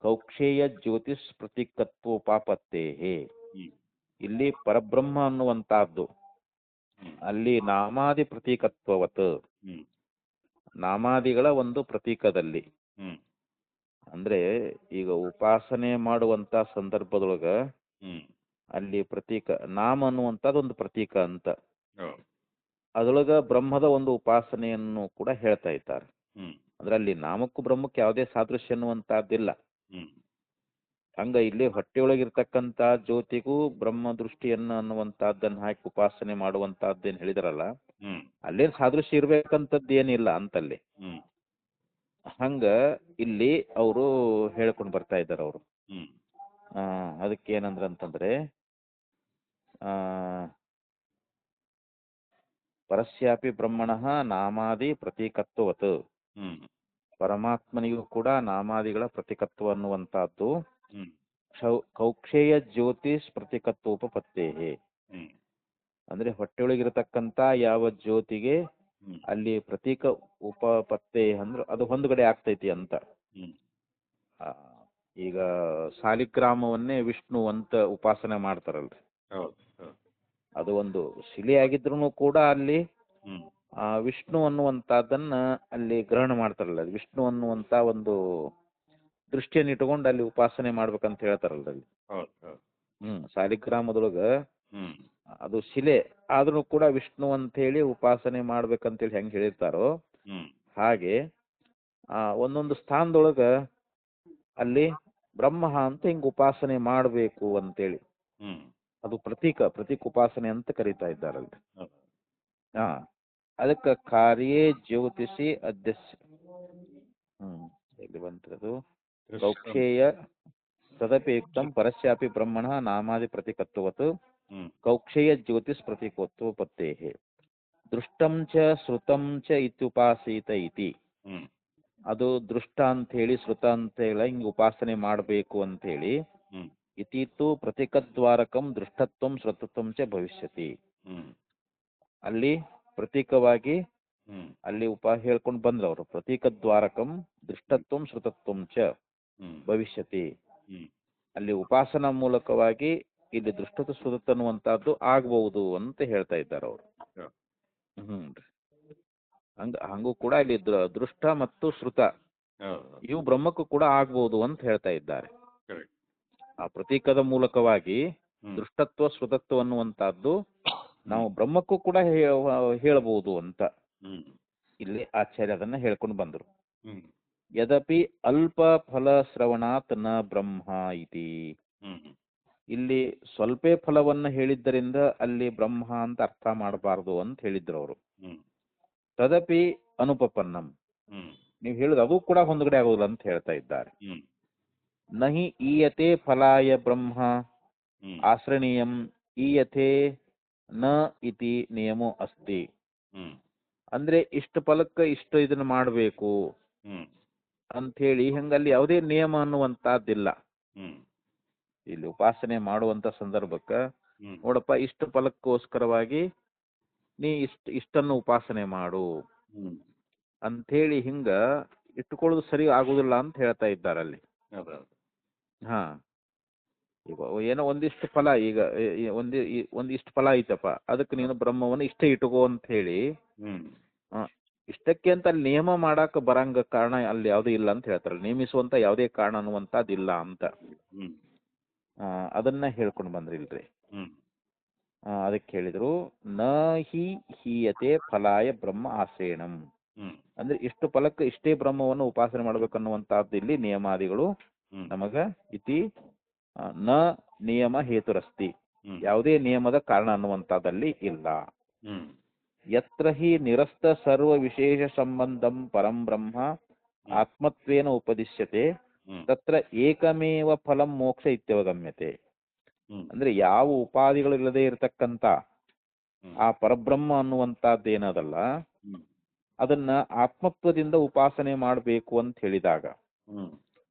ಕೌಕ್ಷೇಯ ಜ್ಯೋತಿಷ್ ಪ್ರತೀಕತ್ವೋಪಾಪತ್ತೇ. ಹ್ಮ್ ಇಲ್ಲಿ ಪರಬ್ರಹ್ಮ ಅನ್ನುವಂತಹದ್ದು ಹ್ಮ್ ಅಲ್ಲಿ ನಾಮಾದಿ ಪ್ರತೀಕತ್ವವತ್, ಹ್ಮ್ ನಾಮಾದಿಗಳ ಒಂದು ಪ್ರತೀಕದಲ್ಲಿ. ಹ್ಮ್ ಅಂದ್ರೆ ಈಗ ಉಪಾಸನೆ ಮಾಡುವಂತ ಸಂದರ್ಭದೊಳಗ ಹ್ಮ್ ಅಲ್ಲಿ ಪ್ರತೀಕ ನಾಮ ಅನ್ನುವಂಥದ್ದು ಒಂದು ಪ್ರತೀಕ ಅಂತ, ಹೌದು. ಅದರೊಳಗ ಬ್ರಹ್ಮದ ಒಂದು ಉಪಾಸನೆಯನ್ನು ಕೂಡ ಹೇಳ್ತಾ ಇದ್ದಾರೆ. ಹ್ಮ್ ಅಂದ್ರೆ ಅಲ್ಲಿ ನಾಮಕ್ಕೂ ಬ್ರಹ್ಮಕ್ಕೆ ಯಾವುದೇ ಸಾದೃಶ್ಯ ಅನ್ನುವಂತಹದ್ದಿಲ್ಲ. ಹ್ಮ್ ಹಂಗ ಇಲ್ಲಿ ಹೊಟ್ಟೆಯೊಳಗಿರ್ತಕ್ಕಂಥ ಜ್ಯೋತಿಗೂ ಬ್ರಹ್ಮ ದೃಷ್ಟಿಯನ್ನ ಅನ್ನುವಂತಹದ್ದನ್ನು ಹಾಕಿ ಉಪಾಸನೆ ಮಾಡುವಂತಹದ್ದೇನು ಹೇಳಿದಾರಲ್ಲ, ಹ್ಮ್ ಅಲ್ಲೇನು ಸಾದೃಶ್ಯ ಇರ್ಬೇಕಂತದ್ದು ಏನಿಲ್ಲ ಅಂತಲ್ಲಿ. ಹ್ಮ್ ಹಂಗ ಇಲ್ಲಿ ಅವರು ಹೇಳ್ಕೊಂಡು ಬರ್ತಾ ಇದ್ದಾರೆ ಅವರು. ಹ್ಮ್ ಅದಕ್ಕೆ ಏನಂದ್ರಂತಂದ್ರೆ ಪರಸ್ಯಾಪಿ ಬ್ರಹ್ಮಣಃ ನಾಮಾದಿ ಪ್ರತೀಕತ್ವವತ್, ಹ್ಮ್ ಪರಮಾತ್ಮನಿಗೂ ಕೂಡ ನಾಮಾದಿಗಳ ಪ್ರತೀಕತ್ವ ಅನ್ನುವಂತಹದ್ದು ಹ್ಮ್ ಕೌಕ್ಷೇಯ ಜ್ಯೋತಿಷ್ ಪ್ರತೀಕತ್ವೋಪತ್ತೇ. ಹ್ಮ್ ಅಂದ್ರೆ ಹೊಟ್ಟೆಯೊಳಗಿರತಕ್ಕಂತ ಯಾವ ಜ್ಯೋತಿಗೆ ಹ್ಮ್ ಅಲ್ಲಿ ಪ್ರತೀಕ ಉಪಪತ್ತೆ ಅಂದ್ರೆ ಅದು ಹೊಂದುಗಡೆ ಆಗ್ತೈತಿ ಅಂತ. ಹ್ಮ್ ಆ, ಈಗ ಸಾಲಿಗ್ರಾಮವನ್ನೇ ವಿಷ್ಣು ಅಂತ ಉಪಾಸನೆ ಮಾಡ್ತಾರಲ್ರಿ, ಹೌದು ಹೌದು. ಅದು ಒಂದು ಶಿಲೆ ಆಗಿದ್ರು ಕೂಡ ಅಲ್ಲಿ ಹ್ಮ್ ವಿಷ್ಣು ಅನ್ನುವಂಥದ್ದನ್ನ ಅಲ್ಲಿ ಗ್ರಹಣ ಮಾಡ್ತಾರಲ್ಲ, ಅದು ವಿಷ್ಣು ಅನ್ನುವಂತ ಒಂದು ದೃಷ್ಟಿಯನ್ನು ಇಟ್ಕೊಂಡು ಅಲ್ಲಿ ಉಪಾಸನೆ ಮಾಡ್ಬೇಕಂತ ಹೇಳ್ತಾರಲ್ಲ ಅಲ್ಲಿ. ಹೌದು ಹೌದು. ಸಾಲಿಗ್ರಾಮದೊಳಗ ಹ್ಮ್ ಅದು ಶಿಲೆ ಆದ್ರೂ ಕೂಡ ವಿಷ್ಣು ಅಂತ ಹೇಳಿ ಉಪಾಸನೆ ಮಾಡ್ಬೇಕಂತೇಳಿ ಹೆಂಗೆ ಹೇಳಿರ್ತಾರೋ ಹ್ಮ್ ಹಾಗೆ ಒಂದೊಂದು ಸ್ಥಾನದೊಳಗ ಅಲ್ಲಿ ಬ್ರಹ್ಮ ಅಂತ ಹಿಂಗೆ ಉಪಾಸನೆ ಮಾಡಬೇಕು ಅಂತೇಳಿ ಹ್ಮ್ ಅದು ಪ್ರತೀಕ ಉಪಾಸನೆ ಅಂತ ಕರೀತಾ ಇದ್ದಾರಲ್ರಿ. ಹೌದು. ಹಾ, ಅದಕ್ಕೆ ಕಾರ್ಯೇ ಜ್ಯೋತಿಷಿ ಅಧ್ಯಸ್ಯ. ಎಲ್ಲಿ ಬಂತಿರೋದು? ಕೌಕ್ಷೇಯ ತದಪಿ ಯುಕ್ತಂ ಪರಸ್ಯಾಪಿ ಬ್ರಹ್ಮಣ ನಾಮಾದಿ ಪ್ರತೀಕತ್ವವತ್ ಹ್ಮ್ ಕೌಕ್ಷೇಯ ಜ್ಯೋತಿಷ್ ಪ್ರತೀಕೋತ್ವಪತ್ತೇ. ದೃಷ್ಟಂ ಚ ಶ್ರುತಂ ಚ ಇತ್ಯುಪಾಸೀತ ಇತಿ. ಹ್ಮ್ ಅದು ದೃಷ್ಟ ಅಂತ ಹೇಳಿ ಶ್ರುತ ಅಂತ ಹೇಳಿ ಹಿಂಗೆ ಉಪಾಸನೆ ಮಾಡಬೇಕು ಅಂತ ಹೇಳಿ ಹ್ಮ್ ಇತೀತು ಪ್ರತೀಕದ್ವಾರಕಂ ದೃಷ್ಟತ್ವಂ ಶ್ರುತತ್ವಂ ಚ ಭವಿಷ್ಯತಿ. ಹ್ಮ್ ಅಲ್ಲಿ ಪ್ರತೀಕವಾಗಿ ಹ್ಮ್ ಅಲ್ಲಿ ಹೇಳ್ಕೊಂಡು ಬಂದ್ರು ಅವರು. ಪ್ರತೀಕದ್ವಾರಕಂ ದೃಷ್ಟತ್ವಂ ಶ್ರುತತ್ವಂ ಚ ಹ್ಮ್ ಭವಿಷ್ಯತಿ. ಹ್ಮ್ ಅಲ್ಲಿ ಉಪಾಸನಾ ಮೂಲಕವಾಗಿ ಇಲ್ಲಿ ದೃಷ್ಟತ್ವ ಶ್ರುತತ್ವ ಅನ್ನುವಂತಹದ್ದು ಆಗಬಹುದು ಅಂತ ಹೇಳ್ತಾ ಇದ್ದಾರೆ ಅವರು. ಹಂಗೂ ಕೂಡ ಇಲ್ಲಿ ದೃಷ್ಟ ಮತ್ತು ಶ್ರುತ ಹೌದು. ಇವು ಬ್ರಹ್ಮಕ್ಕೂ ಕೂಡ ಆಗ್ಬಹುದು ಅಂತ ಹೇಳ್ತಾ ಇದ್ದಾರೆ. Correct. ಆ ಪ್ರತೀಕದ ಮೂಲಕವಾಗಿ ಹ್ಮ್ ದೃಷ್ಟತ್ವ ಶ್ರುತತ್ವ ಅನ್ನುವಂತಹದ್ದು ನಾವು ಹ್ಮ್ ಬ್ರಹ್ಮಕ್ಕೂ ಕೂಡ ಹೇಳಬಹುದು ಅಂತ ಹ್ಮ್ ಇಲ್ಲಿ ಆಚಾರ್ಯ ಅದನ್ನ ಹೇಳ್ಕೊಂಡು ಬಂದರು. ಹ್ಮ್ ಯದಪಿ ಅಲ್ಪ ಫಲ ಶ್ರವಣಾತ್ ನ ಬ್ರಹ್ಮ ಇತಿ. ಹ್ಮ್ ಇಲ್ಲಿ ಸ್ವಲ್ಪೇ ಫಲವನ್ನ ಹೇಳಿದ್ದರಿಂದ ಅಲ್ಲಿ ಬ್ರಹ್ಮ ಅಂತ ಅರ್ಥ ಮಾಡಬಾರ್ದು ಅಂತ ಹೇಳಿದ್ರು ಅವರು. ಹ್ಮ್ ತದಪಿ ಅನುಪಪನ್ನಂ, ಹ್ಮ್ ನೀವು ಹೇಳುದು ಅದು ಕೂಡ ಹೊಂದಗಡೆ ಆಗೋದಿಲ್ಲ ಅಂತ ಹೇಳ್ತಾ ಇದ್ದಾರೆ. ಹ್ಮ್ ನಹಿ ಈಯತೆ ಫಲಾಯ ಬ್ರಹ್ಮ ಹ್ಮ್ ಆಶ್ರಣೀಯಂ ಈಯತೆ ನ ಇತಿ ನಿಯಮೋ ಅಸ್ತಿ. ಹ್ಮ್ ಅಂದ್ರೆ ಇಷ್ಟು ಫಲಕ್ಕೆ ಇಷ್ಟು ಇದನ್ನ ಮಾಡಬೇಕು ಹ್ಮ್ ಅಂಥೇಳಿ ಹಂಗಲ್ಲಿ ಯಾವುದೇ ನಿಯಮ ಅನ್ನುವಂತಹದ್ದಿಲ್ಲ. ಹ್ಮ್ ಇಲ್ಲಿ ಉಪಾಸನೆ ಮಾಡುವಂತ ಸಂದರ್ಭಕ್ಕೆ ಹ್ಮ್ ನೋಡಪ್ಪ ಇಷ್ಟು ಫಲಕ್ಕೋಸ್ಕರವಾಗಿ ನೀ ಇಷ್ಟನ್ನು ಉಪಾಸನೆ ಮಾಡು ಹ್ಮ್ ಅಂಥೇಳಿ ಹಿಂಗ ಇಟ್ಟುಕೊಳ್ಳೋದು ಸರಿ ಆಗುದಿಲ್ಲ ಅಂತ ಹೇಳ್ತಾ ಇದ್ದಾರೆ ಅಲ್ಲಿ. ಹೌದು. ಹಾ, ಈಗ ಏನೋ ಒಂದಿಷ್ಟು ಫಲ, ಈಗ ಒಂದಿಷ್ಟು ಫಲ ಐತಪ್ಪ, ಅದಕ್ಕೆ ನೀನು ಬ್ರಹ್ಮವನ್ನು ಇಷ್ಟೇ ಇಟ್ಟುಕೋ ಅಂತ ಹೇಳಿ ಹ್ಮ್ ಇಷ್ಟಕ್ಕೆ ಅಂತ ಅಲ್ಲಿ ನಿಯಮ ಮಾಡಾಕ ಬರಂಗ ಕಾರಣ ಅಲ್ಲಿ ಯಾವುದೂ ಇಲ್ಲ ಅಂತ ಹೇಳ್ತಾರೆ. ನೇಮಿಸುವಂತ ಯಾವುದೇ ಕಾರಣ ಅನ್ನುವಂಥದ್ದಿಲ್ಲ ಅಂತ ಹ್ಮ್ ಅದನ್ನ ಹೇಳ್ಕೊಂಡು ಬಂದ್ರಿಲ್ರಿ. ಹ್ಮ್ ಅದಕ್ಕೆ ಹೇಳಿದ್ರು ನ ಹಿ ಹೀಯತೆ ಫಲಾಯ ಬ್ರಹ್ಮ ಆಶ್ರಯಣಂ. ಹ್ಮ್ ಅಂದ್ರೆ ಇಷ್ಟು ಫಲಕ್ಕೆ ಇಷ್ಟೇ ಬ್ರಹ್ಮವನ್ನು ಉಪಾಸನೆ ಮಾಡ್ಬೇಕನ್ನುವಂತಹದ್ದು ಇಲ್ಲಿ ನಿಯಮಾದಿಗಳು ಹ್ಮ್ ನಮಗ ಇತಿ ನ ನಿಯಮ ಹೇತುರಸ್ತಿ, ಹ್ಮ್ ಯಾವುದೇ ನಿಯಮದ ಕಾರಣ ಅನ್ನುವಂಥದ್ದಲ್ಲಿ ಇಲ್ಲ. ಹ್ಮ್ ಯತ್ರ ಹಿ ನಿರಸ್ತ ಸರ್ವ ವಿಶೇಷ ಸಂಬಂಧಂ ಪರಂ ಬ್ರಹ್ಮ ಆತ್ಮತ್ವೇನ ಉಪದಿಶ್ಯತೆ ಹ್ಮ್ ತತ್ರ ಏಕಮೇವ ಫಲಂ ಮೋಕ್ಷ ಇತ್ಯವಗಮ್ಯತೆ. ಹ್ಮ್ ಅಂದ್ರೆ ಯಾವ ಉಪಾಧಿಗಳಿಲ್ಲದೆ ಇರತಕ್ಕಂತ ಹ್ಮ್ ಆ ಪರಬ್ರಹ್ಮ ಅನ್ನುವಂಥದ್ದೇನದಲ್ಲ ಹ್ಮ್ ಅದನ್ನ ಆತ್ಮತ್ವದಿಂದ ಉಪಾಸನೆ ಮಾಡಬೇಕು ಅಂತ ಹೇಳಿದಾಗ, ಹ್ಮ್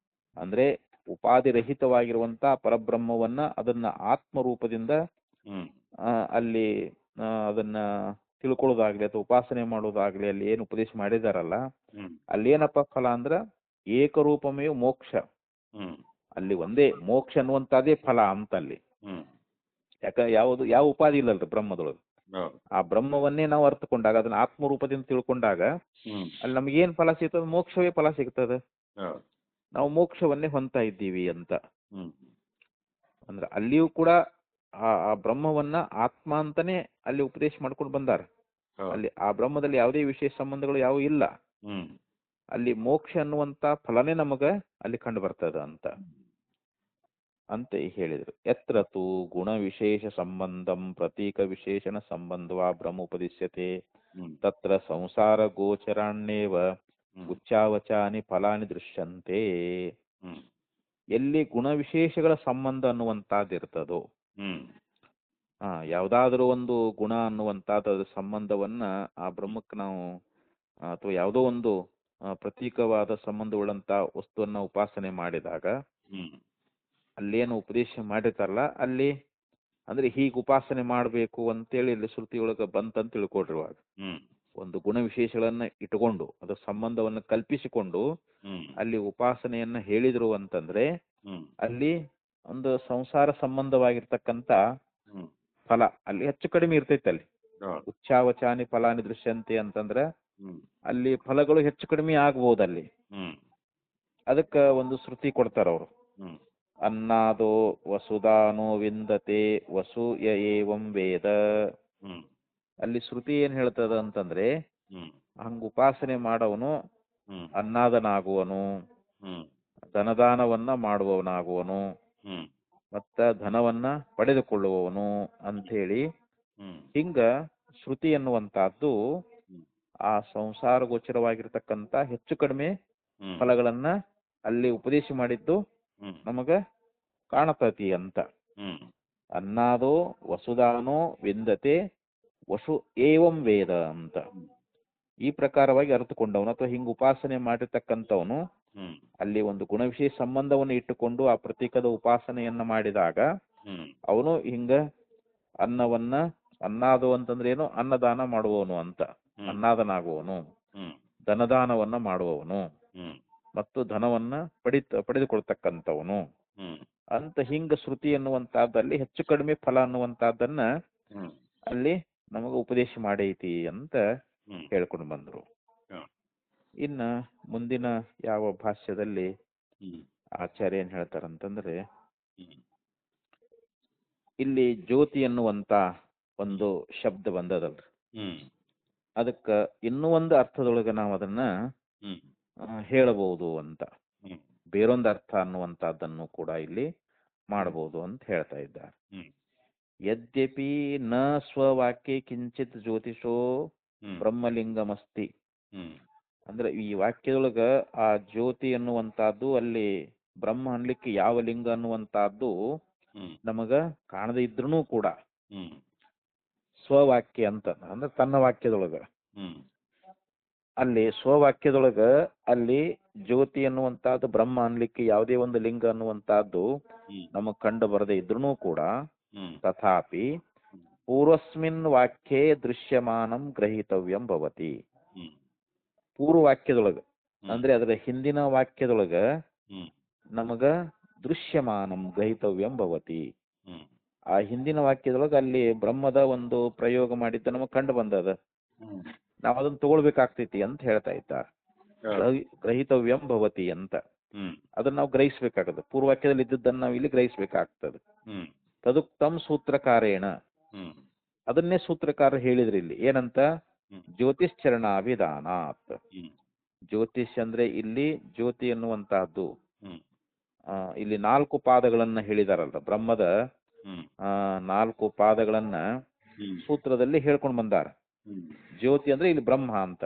ಅಂದ್ರೆ ಉಪಾಧಿರಹಿತವಾಗಿರುವಂತ ಪರಬ್ರಹ್ಮವನ್ನ ಅದನ್ನ ಆತ್ಮರೂಪದಿಂದ ಹ್ಮ್ ಅಲ್ಲಿ ಅದನ್ನ ತಿಳ್ಕೊಳ್ಳೋದಾಗ್ಲಿ ಅಥವಾ ಉಪಾಸನೆ ಮಾಡೋದಾಗ್ಲಿ ಅಲ್ಲಿ ಏನು ಉಪದೇಶ ಮಾಡಿದಾರಲ್ಲ ಹ್ಮ್ ಅಲ್ಲಿ ಏನಪ್ಪ ಫಲ ಅಂದ್ರ ಏಕರೂಪಮೇವ ಮೋಕ್ಷ. ಹ್ಮ್ ಅಲ್ಲಿ ಒಂದೇ ಮೋಕ್ಷ ಅನ್ನುವಂಥದ್ದೇ ಫಲ ಅಂತ ಅಲ್ಲಿ. ಹ್ಮ್ ಯಾವ ಉಪಾಧಿ ಇಲ್ಲಲ್ರಿ ಬ್ರಹ್ಮದೊಳಗೆ. ಹೌದು. ಆ ಬ್ರಹ್ಮವನ್ನೇ ನಾವು ಅರ್ಥಕೊಂಡಾಗ, ಅದನ್ನ ಆತ್ಮರೂಪದಿಂದ ತಿಳ್ಕೊಂಡಾಗ ಹ್ಮ್ ಅಲ್ಲಿ ನಮಗೇನ್ ಫಲ ಸಿಗ್ತದೆ? ಮೋಕ್ಷವೇ ಫಲ ಸಿಗ್ತದೆ. ಹೌದು. ನಾವು ಮೋಕ್ಷವನ್ನೇ ಹೊಂದ್ತಾ ಇದ್ದೀವಿ ಅಂತ. ಹ್ಮ್ ಅಂದ್ರೆ ಅಲ್ಲಿಯೂ ಕೂಡ ಆ ಬ್ರಹ್ಮವನ್ನ ಆತ್ಮ ಅಂತಾನೆ ಅಲ್ಲಿ ಉಪದೇಶ ಮಾಡ್ಕೊಂಡು ಬಂದಾರ. ಹೌದು. ಅಲ್ಲಿ ಆ ಬ್ರಹ್ಮದಲ್ಲಿ ಯಾವುದೇ ವಿಶೇಷ ಸಂಬಂಧಗಳು ಯಾವ ಇಲ್ಲ. ಹ್ಮ್ ಅಲ್ಲಿ ಮೋಕ್ಷ ಅನ್ನುವಂತ ಫಲನೇ ನಮಗ ಅಲ್ಲಿ ಕಂಡು ಬರ್ತದ ಅಂತ ಹೇಳಿದ್ರು. ಯತ್ರ ತು ಗುಣ ವಿಶೇಷ ಸಂಬಂಧಂ ಪ್ರತೀಕ ವಿಶೇಷಣ ಸಂಬಂಧವಾ ಬ್ರಹ್ಮ ಉಪದಿಶ್ಯತೆ ಹ್ಮ್ ತತ್ರ ಸಂಸಾರ ಗೋಚರಾಣ್ಯೇವ ಹ್ಮ್ ಗುಚ್ಚಾವಚಾನಿ ಫಲಾನಿ ದೃಶ್ಯಂತೆ. ಹ್ಮ್ ಎಲ್ಲಿ ಗುಣ ವಿಶೇಷಗಳ ಸಂಬಂಧ ಅನ್ನುವಂಥದ್ದಿರ್ತದೋ, ಹ್ಮ್ ಯಾವುದಾದ್ರೂ ಒಂದು ಗುಣ ಅನ್ನುವಂಥದ್ದು ಸಂಬಂಧವನ್ನ ಆ ಬ್ರಹ್ಮಕ್ಕೆ ನಾವು ಅಥವಾ ಯಾವುದೋ ಒಂದು ಪ್ರತೀಕವಾದ ಸಂಬಂಧವುಳ್ಳಂತ ವಸ್ತುವನ್ನ ಉಪಾಸನೆ ಮಾಡಿದಾಗ ಹ್ಮ್ ಅಲ್ಲೇನು ಉಪದೇಶ ಮಾಡಿರ್ತಾರಲ್ಲ, ಅಲ್ಲಿ ಅಂದ್ರೆ ಹೀಗೆ ಉಪಾಸನೆ ಮಾಡಬೇಕು ಅಂತೇಳಿ ಇಲ್ಲಿ ಶ್ರುತಿಯೊಳಗೆ ಬಂತಂತ ತಿಳ್ಕೊಡ್ರಿ. ಇವಾಗ ಹ್ಮ್ ಒಂದು ಗುಣ ವಿಶೇಷಗಳನ್ನ ಇಟ್ಟುಕೊಂಡು ಅದರ ಸಂಬಂಧವನ್ನು ಕಲ್ಪಿಸಿಕೊಂಡು ಹ್ಮ್ ಅಲ್ಲಿ ಉಪಾಸನೆಯನ್ನ ಹೇಳಿದ್ರು ಅಂತಂದ್ರೆ ಹ್ಮ್ ಅಲ್ಲಿ ಒಂದು ಸಂಸಾರ ಸಂಬಂಧವಾಗಿರ್ತಕ್ಕಂಥ ಹ್ಮ್ ಫಲ ಅಲ್ಲಿ ಹೆಚ್ಚು ಕಡಿಮೆ ಇರ್ತೈತೆ. ಅಲ್ಲಿ ಹೌದು. ಉಚ್ಚಾವಚಾನಿ ಫಲಾನಿ ದೃಶ್ಯಂತೆ ಅಂತಂದ್ರೆ ಹ್ಮ್ ಅಲ್ಲಿ ಫಲಗಳು ಹೆಚ್ಚು ಕಡಿಮೆ ಆಗ್ಬೋದು ಅಲ್ಲಿ. ಹ್ಮ್ ಅದಕ್ಕೆ ಒಂದು ಶ್ರುತಿ ಕೊಡ್ತಾರ ಅವರು. ಹ್ಮ್ ಅನ್ನಾದೋ ವಸುದಾನೋ ವಿಂದತೆ ವಸು ಯ ಏವಂ ವೇದ. ಹ್ಮ್ ಅಲ್ಲಿ ಶ್ರುತಿ ಏನ್ ಹೇಳ್ತದ ಅಂತಂದ್ರೆ, ಹ್ಮ್ ಹಂಗ ಉಪಾಸನೆ ಮಾಡವನು ಹ್ಮ್ ಅನ್ನಾದನಾಗುವನು, ಹ್ಮ್ ಧನದಾನವನ್ನ ಮಾಡುವವನಾಗುವನು, ಹ್ಮ್ ಮತ್ತ ಧನವನ್ನ ಪಡೆದುಕೊಳ್ಳುವವನು ಅಂಥೇಳಿ ಹ್ಮ್ ಹಿಂಗ ಶ್ರುತಿ ಎನ್ನುವಂತಹದ್ದು ಆ ಸಂಸಾರ ಗೋಚರವಾಗಿರ್ತಕ್ಕಂಥ ಹೆಚ್ಚು ಕಡಿಮೆ ಹ್ಮ್ ಫಲಗಳನ್ನ ಅಲ್ಲಿ ಉಪದೇಶ ಮಾಡಿದ್ದು ಹ್ಮ್ ನಮಗ ಕಾಣತತಿ ಅಂತ. ಹ್ಮ್ ಅನ್ನಾದೋ ವಸುದಾನೋ ವಿಂದತೆ ವಸು ಏವಂ ವೇದ ಅಂತ ಈ ಪ್ರಕಾರವಾಗಿ ಅರ್ಥಕೊಂಡವನು ಅಥವಾ ಹಿಂಗ ಉಪಾಸನೆ ಮಾಡಿರ್ತಕ್ಕಂಥವನು ಹ್ಮ್ ಅಲ್ಲಿ ಒಂದು ಗುಣವಿಶೇಷ ಸಂಬಂಧವನ್ನು ಇಟ್ಟುಕೊಂಡು ಆ ಪ್ರತೀಕದ ಉಪಾಸನೆಯನ್ನ ಮಾಡಿದಾಗ ಹ್ಮ್ ಅವನು ಹಿಂಗ ಅನ್ನವನ್ನ, ಅನ್ನಾದು ಅಂತಂದ್ರೆ ಏನು? ಅನ್ನದಾನ ಮಾಡುವವನು ಅಂತ, ಅನ್ನಾದನಾಗುವವನು, ಹ್ಮ್ ಧನದಾನವನ್ನ ಮಾಡುವವನು ಹ್ಮ್ ಮತ್ತು ಧನವನ್ನ ಪಡೆದುಕೊಳ್ತಕ್ಕಂಥವನು ಹ್ಮ್ ಅಂತ ಹಿಂಗ ಶ್ರುತಿ ಅನ್ನುವಂತಹದ್ದಲ್ಲಿ ಹೆಚ್ಚು ಕಡಿಮೆ ಫಲ ಅನ್ನುವಂತಹದ್ದನ್ನ ಹ್ಮ್ ಅಲ್ಲಿ ನಮಗ ಉಪದೇಶ ಮಾಡೈತಿ ಅಂತ ಹ್ಮ್ ಹೇಳ್ಕೊಂಡು ಬಂದ್ರು. ಹ್ಮ್ ಇನ್ನ ಮುಂದಿನ ಯಾವ ಭಾಷ್ಯದಲ್ಲಿ ಹ್ಮ್ ಆಚಾರ್ಯ ಏನ್ ಹೇಳ್ತಾರಂತಂದ್ರೆ, ಹ್ಮ್ ಇಲ್ಲಿ ಜ್ಯೋತಿ ಅನ್ನುವಂತ ಒಂದು ಶಬ್ದ ಬಂದದಲ್ರಿ, ಹ್ಮ್ ಅದಕ್ಕ ಇನ್ನೂ ಒಂದು ಅರ್ಥದೊಳಗೆ ನಾವು ಅದನ್ನ ಹ್ಮ್ ಹೇಳಬಹುದು ಅಂತ, ಹ್ಮ್ ಬೇರೊಂದು ಅರ್ಥ ಅನ್ನುವಂತಹದ್ದನ್ನು ಕೂಡ ಇಲ್ಲಿ ಮಾಡಬಹುದು ಅಂತ ಹೇಳ್ತಾ ಇದ್ದಾರೆ. ಹ್ಮ್ ಯದ್ಯಪಿ ನ ಸ್ವವಾಕ್ಯೆ ಕಿಂಚಿತ್ ಜ್ಯೋತಿಷೋ ಹ್ಮ್ ಬ್ರಹ್ಮಲಿಂಗಮಸ್ತಿ. ಹ್ಮ್ ಅಂದ್ರೆ ಈ ವಾಕ್ಯದೊಳಗ ಆ ಜ್ಯೋತಿ ಅನ್ನುವಂತಹದ್ದು ಅಲ್ಲಿ ಬ್ರಹ್ಮ ಅನ್ಲಿಕ್ಕೆ ಯಾವ ಲಿಂಗ ಅನ್ನುವಂತಹದ್ದು ಹ್ಮ್ ನಮಗ ಕಾಣದೇ ಇದ್ರೂ ಕೂಡ ಹ್ಮ್ ಸ್ವವಾಕ್ಯ ಅಂತ ಅಂದ್ರೆ ತನ್ನ ವಾಕ್ಯದೊಳಗ ಹ್ಮ್ ಅಲ್ಲಿ ಸ್ವವಾಕ್ಯದೊಳಗ ಅಲ್ಲಿ ಜ್ಯೋತಿ ಅನ್ನುವಂತಹದ್ದು ಬ್ರಹ್ಮ ಅನ್ಲಿಕ್ಕೆ ಯಾವುದೇ ಒಂದು ಲಿಂಗ ಅನ್ನುವಂತಹದ್ದು ಹ್ಮ್ ನಮಗ್ ಕಂಡು ಬರದೇ ಇದ್ರೂ ಕೂಡ ಹ್ಮ್ ತಥಾಪಿ ಪೂರ್ವಸ್ಮಿನ್ ವಾಕ್ಯೇ ದೃಶ್ಯಮಾನಂ ಗ್ರಹೀತವ್ಯಂ ಭವತಿ. ಹ್ಮ್ ಪೂರ್ವವಾಕ್ಯದೊಳಗ ಅಂದ್ರೆ ಅದರ ಹಿಂದಿನ ವಾಕ್ಯದೊಳಗ ಹ್ಮ್ ನಮಗ ದೃಶ್ಯಮಾನಂ ಗ್ರಹೀತವ್ಯಂ ಭವತಿ. ಹ್ಮ್ ಆ ಹಿಂದಿನ ವಾಕ್ಯದೊಳಗ ಅಲ್ಲಿ ಬ್ರಹ್ಮದ ಒಂದು ಪ್ರಯೋಗ ಮಾಡಿದ್ದ ನಮಗ್ ಕಂಡು ಬಂದದ, ಹ್ಮ್ ನಾವು ಅದನ್ನ ತಗೊಳ್ಬೇಕಾಗ್ತೈತಿ ಅಂತ ಹೇಳ್ತಾ ಇದ್ದಾರೆ. ಹೌದು. ಗ್ರಹೀತವ್ಯಂ ಭವತಿ ಅಂತ ಹ್ಮ್ ಅದನ್ನ ನಾವು ಗ್ರಹಿಸ್ಬೇಕಾಗತ್ತೆ. ಪೂರ್ವಾಕ್ಯದಲ್ಲಿ ಇದ್ದದ್ದನ್ನು ನಾವು ಇಲ್ಲಿ ಗ್ರಹಿಸ್ಬೇಕಾಗ್ತದೆ. ಹ್ಮ್ ತದುಕ್ತಂ ಸೂತ್ರಕಾರೇಣ, ಹ್ಮ್ ಅದನ್ನೇ ಸೂತ್ರಕಾರ ಹೇಳಿದ್ರಿ ಇಲ್ಲಿ ಏನಂತ, ಹ್ಮ್ ಜ್ಯೋತಿಶ್ಚರಣಾಭಿಧಾನಾತ್. ಹ್ಮ್ ಜ್ಯೋತಿಷ್ ಅಂದ್ರೆ ಇಲ್ಲಿ ಜ್ಯೋತಿ ಎನ್ನುವಂತಹದ್ದು ಹ್ಮ್ ಇಲ್ಲಿ 4 ಪಾದಗಳನ್ನ ಹೇಳಿದಾರಲ್ಲ, ಬ್ರಹ್ಮದ ಹ್ಮ್ 4 ಪಾದಗಳನ್ನ ಹ್ಮ್ ಸೂತ್ರದಲ್ಲಿ ಹೇಳ್ಕೊಂಡು ಬಂದಾರ. ಹ್ಮ್ ಜ್ಯೋತಿ ಅಂದ್ರೆ ಇಲ್ಲಿ ಬ್ರಹ್ಮ ಅಂತ,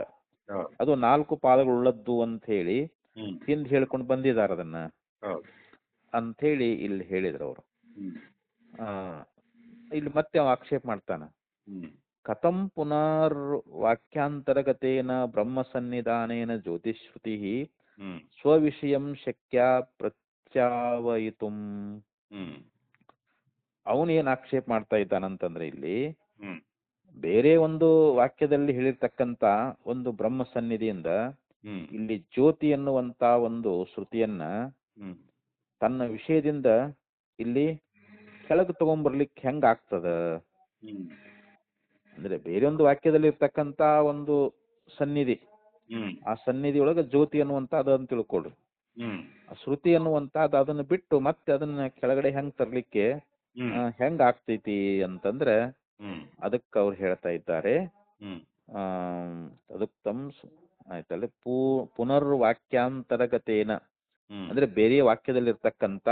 ಹೌದು. ಅದು 4 ಪಾದಗಳುಳ್ಳದ್ದು ಅಂತ ಹೇಳಿ ಹ್ಮ್ ಹಿಂದ್ ಹೇಳ್ಕೊಂಡು ಬಂದಿದ್ದಾರೆ ಅದನ್ನ ಹೌದು. ಅಂಥೇಳಿ ಇಲ್ಲಿ ಹೇಳಿದ್ರು ಅವರು. ಹ್ಮ್ ಇಲ್ಲಿ ಮತ್ತೆ ಅವ ಆಕ್ಷೇಪ ಮಾಡ್ತಾನ, ಹ್ಮ್ ಕಥಂ ಪುನರ್ ವಾಕ್ಯಾಂತರಗತೇನ ಬ್ರಹ್ಮ ಸನ್ನಿಧಾನೇನ ಜ್ಯೋತಿಶ್ರುತಿ ಹ್ಮ್ ಸ್ವವಿಷಯಂ ಶಕ್ಯ ಪ್ರತ್ಯಾವಯಿತುಂ. ಹ್ಮ್ ಅವನು ಏನ್ ಆಕ್ಷೇಪ ಮಾಡ್ತಾ ಇದ್ದಾನಂತಂದ್ರೆ ಇಲ್ಲಿ ಹ್ಮ್ ಬೇರೆ ಒಂದು ವಾಕ್ಯದಲ್ಲಿ ಹೇಳಿರ್ತಕ್ಕಂತ ಒಂದು ಬ್ರಹ್ಮ ಸನ್ನಿಧಿಯಿಂದ ಹ್ಮ್ ಇಲ್ಲಿ ಜ್ಯೋತಿ ಎನ್ನುವಂತ ಒಂದು ಶ್ರುತಿಯನ್ನ ಹ್ಮ್ ತನ್ನ ವಿಷಯದಿಂದ ಇಲ್ಲಿ ಕೆಳಗೆ ತಗೊಂಬರ್ಲಿಕ್ಕೆ ಹೆಂಗಾಗ್ತದ ಹ್ಮ್ ಅಂದ್ರೆ ಬೇರೊಂದು ವಾಕ್ಯದಲ್ಲಿ ಇರ್ತಕ್ಕಂಥ ಒಂದು ಸನ್ನಿಧಿ, ಹ್ಮ್ ಆ ಸನ್ನಿಧಿಯೊಳಗೆ ಜ್ಯೋತಿ ಅನ್ನುವಂತ ಅದನ್ನು ತಿಳ್ಕೊಳ್ರಿ. ಹ್ಮ್ ಆ ಶ್ರುತಿ ಅನ್ನುವಂಥದ್ದು ಅದನ್ನು ಬಿಟ್ಟು ಮತ್ತೆ ಅದನ್ನ ಕೆಳಗಡೆ ಹೆಂಗ್ ತರ್ಲಿಕ್ಕೆ ಹ್ಮ್ ಹೆಂಗ್ ಆಗ್ತೈತಿ ಅಂತಂದ್ರೆ ಹ್ಮ್ ಅದಕ್ಕೆ ಅವ್ರು ಹೇಳ್ತಾ ಇದ್ದಾರೆ. ಹ್ಮ್ ತದುಕ್ತಂ ಆಯ್ತಲ್ಲ ಪುನರ್ವಾಕ್ಯಾಂತರಗತೇನ ಹ್ಮ್ ಅಂದ್ರೆ ಬೇರೆ ವಾಕ್ಯದಲ್ಲಿರ್ತಕ್ಕಂಥ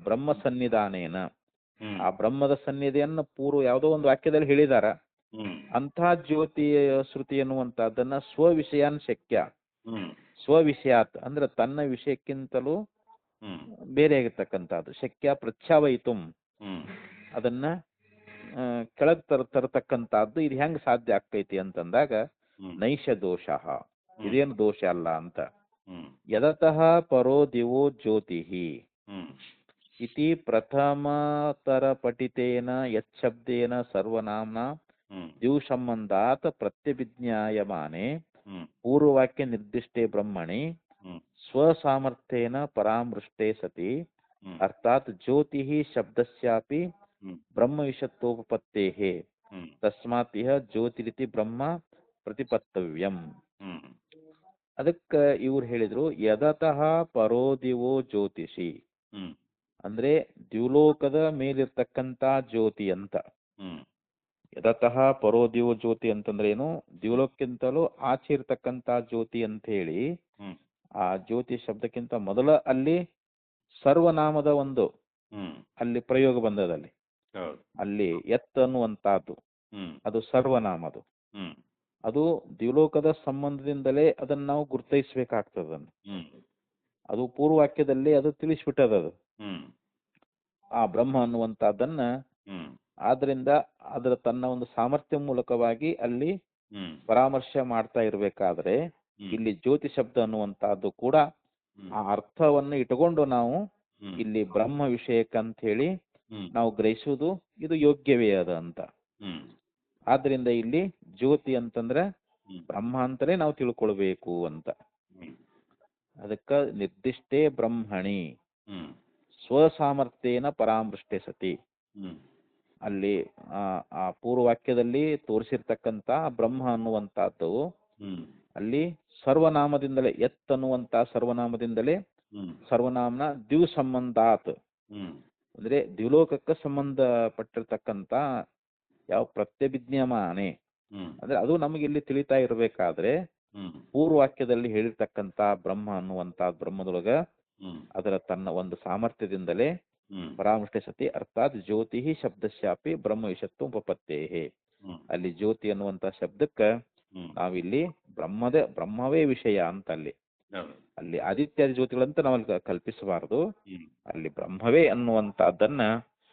ಬ್ರಹ್ಮ ಸನ್ನಿಧಾನೇನ, ಹ್ಮ್ ಆ ಬ್ರಹ್ಮದ ಸನ್ನಿಧಿಯನ್ನ ಪೂರ್ವ ಯಾವುದೋ ಒಂದು ವಾಕ್ಯದಲ್ಲಿ ಹೇಳಿದಾರ. ಹ್ಮ್ ಅಂಥ ಜ್ಯೋತಿ ಶ್ರುತಿ ಎನ್ನುವಂತಹದ್ದನ್ನ ಸ್ವವಿಷಯಾನ್ ಶಕ್ಯ, ಹ್ಮ್ ಸ್ವವಿಷಯಾತ್ ಅಂದ್ರೆ ತನ್ನ ವಿಷಯಕ್ಕಿಂತಲೂ ಹ್ಮ್ ಬೇರೆ ಆಗಿರ್ತಕ್ಕಂಥದ್ದು, ಶಕ್ಯ ಪ್ರಚ್ಛಾವಯಿತುಂ ಹ್ಮ್ ಅದನ್ನ ಕೆಳಗ್ ತರತಕ್ಕಂಥದ್ದು ಇದು ಹೆಂಗ್ ಸಾಧ್ಯ ಆಗ್ತೈತಿ ಅಂತಂದಾಗ ಹ್ಮ್ ನೈಷ ದೋಷ, ಇದೇನು ದೋಷ ಅಲ್ಲ ಅಂತ. ಹ್ಮ್ ಯದತಃ ಪರೋ ದಿವೋ ಜ್ಯೋತಿ ಹ್ಮ್ ಇತಿ ಪ್ರಥಮತರ ಪಠಿತೇನ ಯಚ್ಛಬ್ದೇನ ಸರ್ವನಾಮ್ನ ಹ್ಮ್ ದಿವ್ಸಂಬಂಧಾತ್ ಪ್ರತ್ಯಭಿಜ್ಞಾಯಮಾನೆ ಹ್ಮ್ ಪೂರ್ವವಾಕ್ಯ ನಿರ್ದಿಷ್ಟೇ ಬ್ರಹ್ಮಣಿ ಹ್ಮ್ ಸ್ವಸಾಮರ್ಥ್ಯೇನ ಪರಾಮೃಷ್ಟೇ ಸತಿ ಹ್ಮ್ ಅರ್ಥಾತ್ ಜ್ಯೋತಿ ಶಬ್ದಸ್ಯಾಪಿ ಹ್ಮ್ ಬ್ರಹ್ಮವಿಷತ್ವೋಪತ್ತೇಃ ಹ್ಮ್ ತಸ್ಮಾತ್ ಇಹ ಜ್ಯೋತಿರಿತಿ ಬ್ರಹ್ಮ ಪ್ರತಿಪತ್ತವ್ಯಂ. ಹ್ಮ್ ಅದಕ್ಕೆ ಇವ್ರು ಹೇಳಿದ್ರು ಯದತಃ ಪರೋದಿವೋ ಜ್ಯೋತಿಷಿ ಹ್ಮ್ ಅಂದ್ರೆ ದ್ಯುಲೋಕದ ಮೇಲಿರ್ತಕ್ಕಂಥ ಜ್ಯೋತಿ ಅಂತ. ಹ್ಮ್ ಯದತಃ ಪರೋದಿವೋ ಜ್ಯೋತಿ ಅಂತಂದ್ರೆ ಏನು, ದ್ಯುಲೋಕ್ಕಿಂತಲೂ ಆಚೆ ಇರ್ತಕ್ಕಂಥ ಜ್ಯೋತಿ ಅಂತ ಹೇಳಿ ಹ್ಮ್ ಆ ಜ್ಯೋತಿ ಶಬ್ದಕ್ಕಿಂತ ಮೊದಲ ಅಲ್ಲಿ ಸರ್ವನಾಮದ ಒಂದು ಹ್ಮ್ ಅಲ್ಲಿ ಪ್ರಯೋಗ ಬಂದದಲ್ಲಿ ಹೌದು ಅಲ್ಲಿ ಎತ್ ಅನ್ನುವಂತಹದ್ದು ಹ್ಮ್ ಅದು ಸರ್ವನಾಮದು. ಹ್ಮ್ ಅದು ದ್ಯುಲೋಕದ ಸಂಬಂಧದಿಂದಲೇ ಅದನ್ನ ನಾವು ಗುರ್ತೈಸ್ಬೇಕಾಗ್ತದ. ಹ್ಮ್ ಅದು ಪೂರ್ವವಾಕ್ಯದಲ್ಲಿ ಅದು ತಿಳಿಸ್ಬಿಟ್ಟದ ಅದು ಹ್ಮ್ ಆ ಬ್ರಹ್ಮ ಅನ್ನುವಂತಹದ್ದನ್ನ. ಹ್ಮ್ ಆದ್ರಿಂದ ಅದರ ತನ್ನ ಒಂದು ಸಾಮರ್ಥ್ಯ ಮೂಲಕವಾಗಿ ಅಲ್ಲಿ ಹ್ಮ್ ಪರಾಮರ್ಶೆ ಮಾಡ್ತಾ ಇರ್ಬೇಕಾದ್ರೆ ಹ್ಮ್ ಇಲ್ಲಿ ಜ್ಯೋತಿ ಶಬ್ದ ಅನ್ನುವಂತಹದ್ದು ಕೂಡ ಹ್ಮ್ ಆ ಅರ್ಥವನ್ನು ಇಟ್ಕೊಂಡು ನಾವು ಹ್ಮ್ ಇಲ್ಲಿ ಬ್ರಹ್ಮ ವಿಷಯಕ್ಕಂತ ಹೇಳಿ ಹ್ಮ್ ನಾವು ಗ್ರಹಿಸುವುದು ಇದು ಯೋಗ್ಯವೇ ಅದ ಅಂತ. ಹ್ಮ್ ಆದ್ರಿಂದ ಇಲ್ಲಿ ಜ್ಯೋತಿ ಅಂತಂದ್ರೆ ಹ್ಮ್ ಬ್ರಹ್ಮ ಅಂತಲೇ ನಾವು ತಿಳ್ಕೊಳ್ಬೇಕು ಅಂತ. ಹ್ಮ್ ಅದಕ್ಕ ನಿರ್ದಿಷ್ಟೇ ಬ್ರಹ್ಮಣಿ ಹ್ಮ್ ಸ್ವಸಾಮರ್ಥ್ಯೇನ ಪರಾಮೃಷ್ಟೇ ಸತಿ ಹ್ಮ್ ಅಲ್ಲಿ ಆ ಪೂರ್ವವಾಕ್ಯದಲ್ಲಿ ತೋರಿಸಿರ್ತಕ್ಕಂಥ ಬ್ರಹ್ಮ ಅನ್ನುವಂತಹದ್ದು ಹ್ಮ್ ಅಲ್ಲಿ ಸರ್ವನಾಮದಿಂದಲೇ ಎತ್ ಅನ್ನುವಂತ ಸರ್ವನಾಮದಿಂದಲೇ ಹ್ಮ್ ಸರ್ವನಾಮನ ದ್ಯು ಸಂಬಂಧಾತ್ ಹ್ಮ್ ಅಂದ್ರೆ ದ್ಯುಲೋಕಕ್ಕೆ ಸಂಬಂಧಪಟ್ಟಿರ್ತಕ್ಕಂಥ ಯಾವ ಪ್ರತ್ಯಭಿಜ್ಞಾಮಾನೆ ಹ್ಮ್ ಅಂದ್ರೆ ಅದು ನಮಗೆ ಇಲ್ಲಿ ತಿಳಿತಾ ಇರಬೇಕಾದ್ರೆ ಹ್ಮ್ ಪೂರ್ವವಾಕ್ಯದಲ್ಲಿ ಹೇಳಿರ್ತಕ್ಕಂಥ ಬ್ರಹ್ಮ ಅನ್ನುವಂತ ಬ್ರಹ್ಮದೊಳಗ ಹ್ಮ್ ಅದರ ತನ್ನ ಒಂದು ಸಾಮರ್ಥ್ಯದಿಂದಲೇ ಹ್ಮ್ ಪರಾಮೃಷ್ಟೆ ಸತಿ ಅರ್ಥಾತ್ ಜ್ಯೋತಿ ಶಬ್ದಶ್ಯಾಪಿ ಬ್ರಹ್ಮ ವಿಷತ್ವ ಉಪಪತ್ತೇಹೇ. ಹ್ಮ್ ಅಲ್ಲಿ ಜ್ಯೋತಿ ಅನ್ನುವಂತ ಶಬ್ದಕ್ಕೆ ಹ್ಮ್ ನಾವಿಲ್ಲಿ ಬ್ರಹ್ಮವೇ ವಿಷಯ ಅಂತ ಅಲ್ಲಿ ಹೌದು ಅಲ್ಲಿ ಆದಿತ್ಯಾದಿ ಜ್ಯೋತಿಗಳಂತ ನಾವಲ್ಲಿ ಕಲ್ಪಿಸಬಾರದು. ಹ್ಮ್ ಅಲ್ಲಿ ಬ್ರಹ್ಮವೇ ಅನ್ನುವಂತಹದ್ದನ್ನ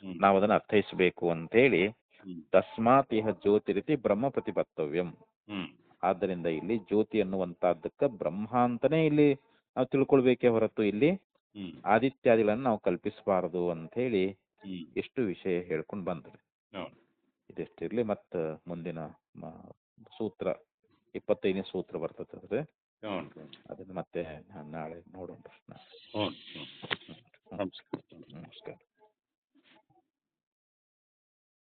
ಹ್ಮ್ ನಾವು ಅದನ್ನ ಅರ್ಥೈಸಬೇಕು ಅಂತೇಳಿ ಹ್ಮ್ ತಸ್ಮಾತ್ ಇಹ ಜ್ಯೋತಿ ರೀತಿ ಬ್ರಹ್ಮ ಪ್ರತಿಪತ್ತವ್ಯಂ. ಹ್ಮ್ ಆದ್ದರಿಂದ ಇಲ್ಲಿ ಜ್ಯೋತಿ ಅನ್ನುವಂತಹದ್ದಕ್ಕೆ ಬ್ರಹ್ಮ ಅಂತಾನೆ ಇಲ್ಲಿ ನಾವು ತಿಳ್ಕೊಳ್ಬೇಕೇ ಹೊರತು ಇಲ್ಲಿ ಹ್ಮ್ ಆದಿತ್ಯಾದಿಗಳನ್ನು ನಾವು ಕಲ್ಪಿಸಬಾರದು ಅಂತ ಹೇಳಿ ಹ್ಮ್ ಎಷ್ಟು ವಿಷಯ ಹೇಳ್ಕೊಂಡು ಬಂದ್ರಿ. ಹೌದು ಇದಿಷ್ಟಿರ್ಲಿ ಮತ್ತ ಮುಂದಿನ ಸೂತ್ರ 25ನೇ ಸೂತ್ರ ಬರ್ತದೆ ಹೌದು ಅದನ್ನ ಮತ್ತೆ ನಾಳೆ ನೋಡೋಣ. ಹ್ಞೂ ಹ್ಞೂ ನಮಸ್ಕಾರ ನಮಸ್ಕಾರ.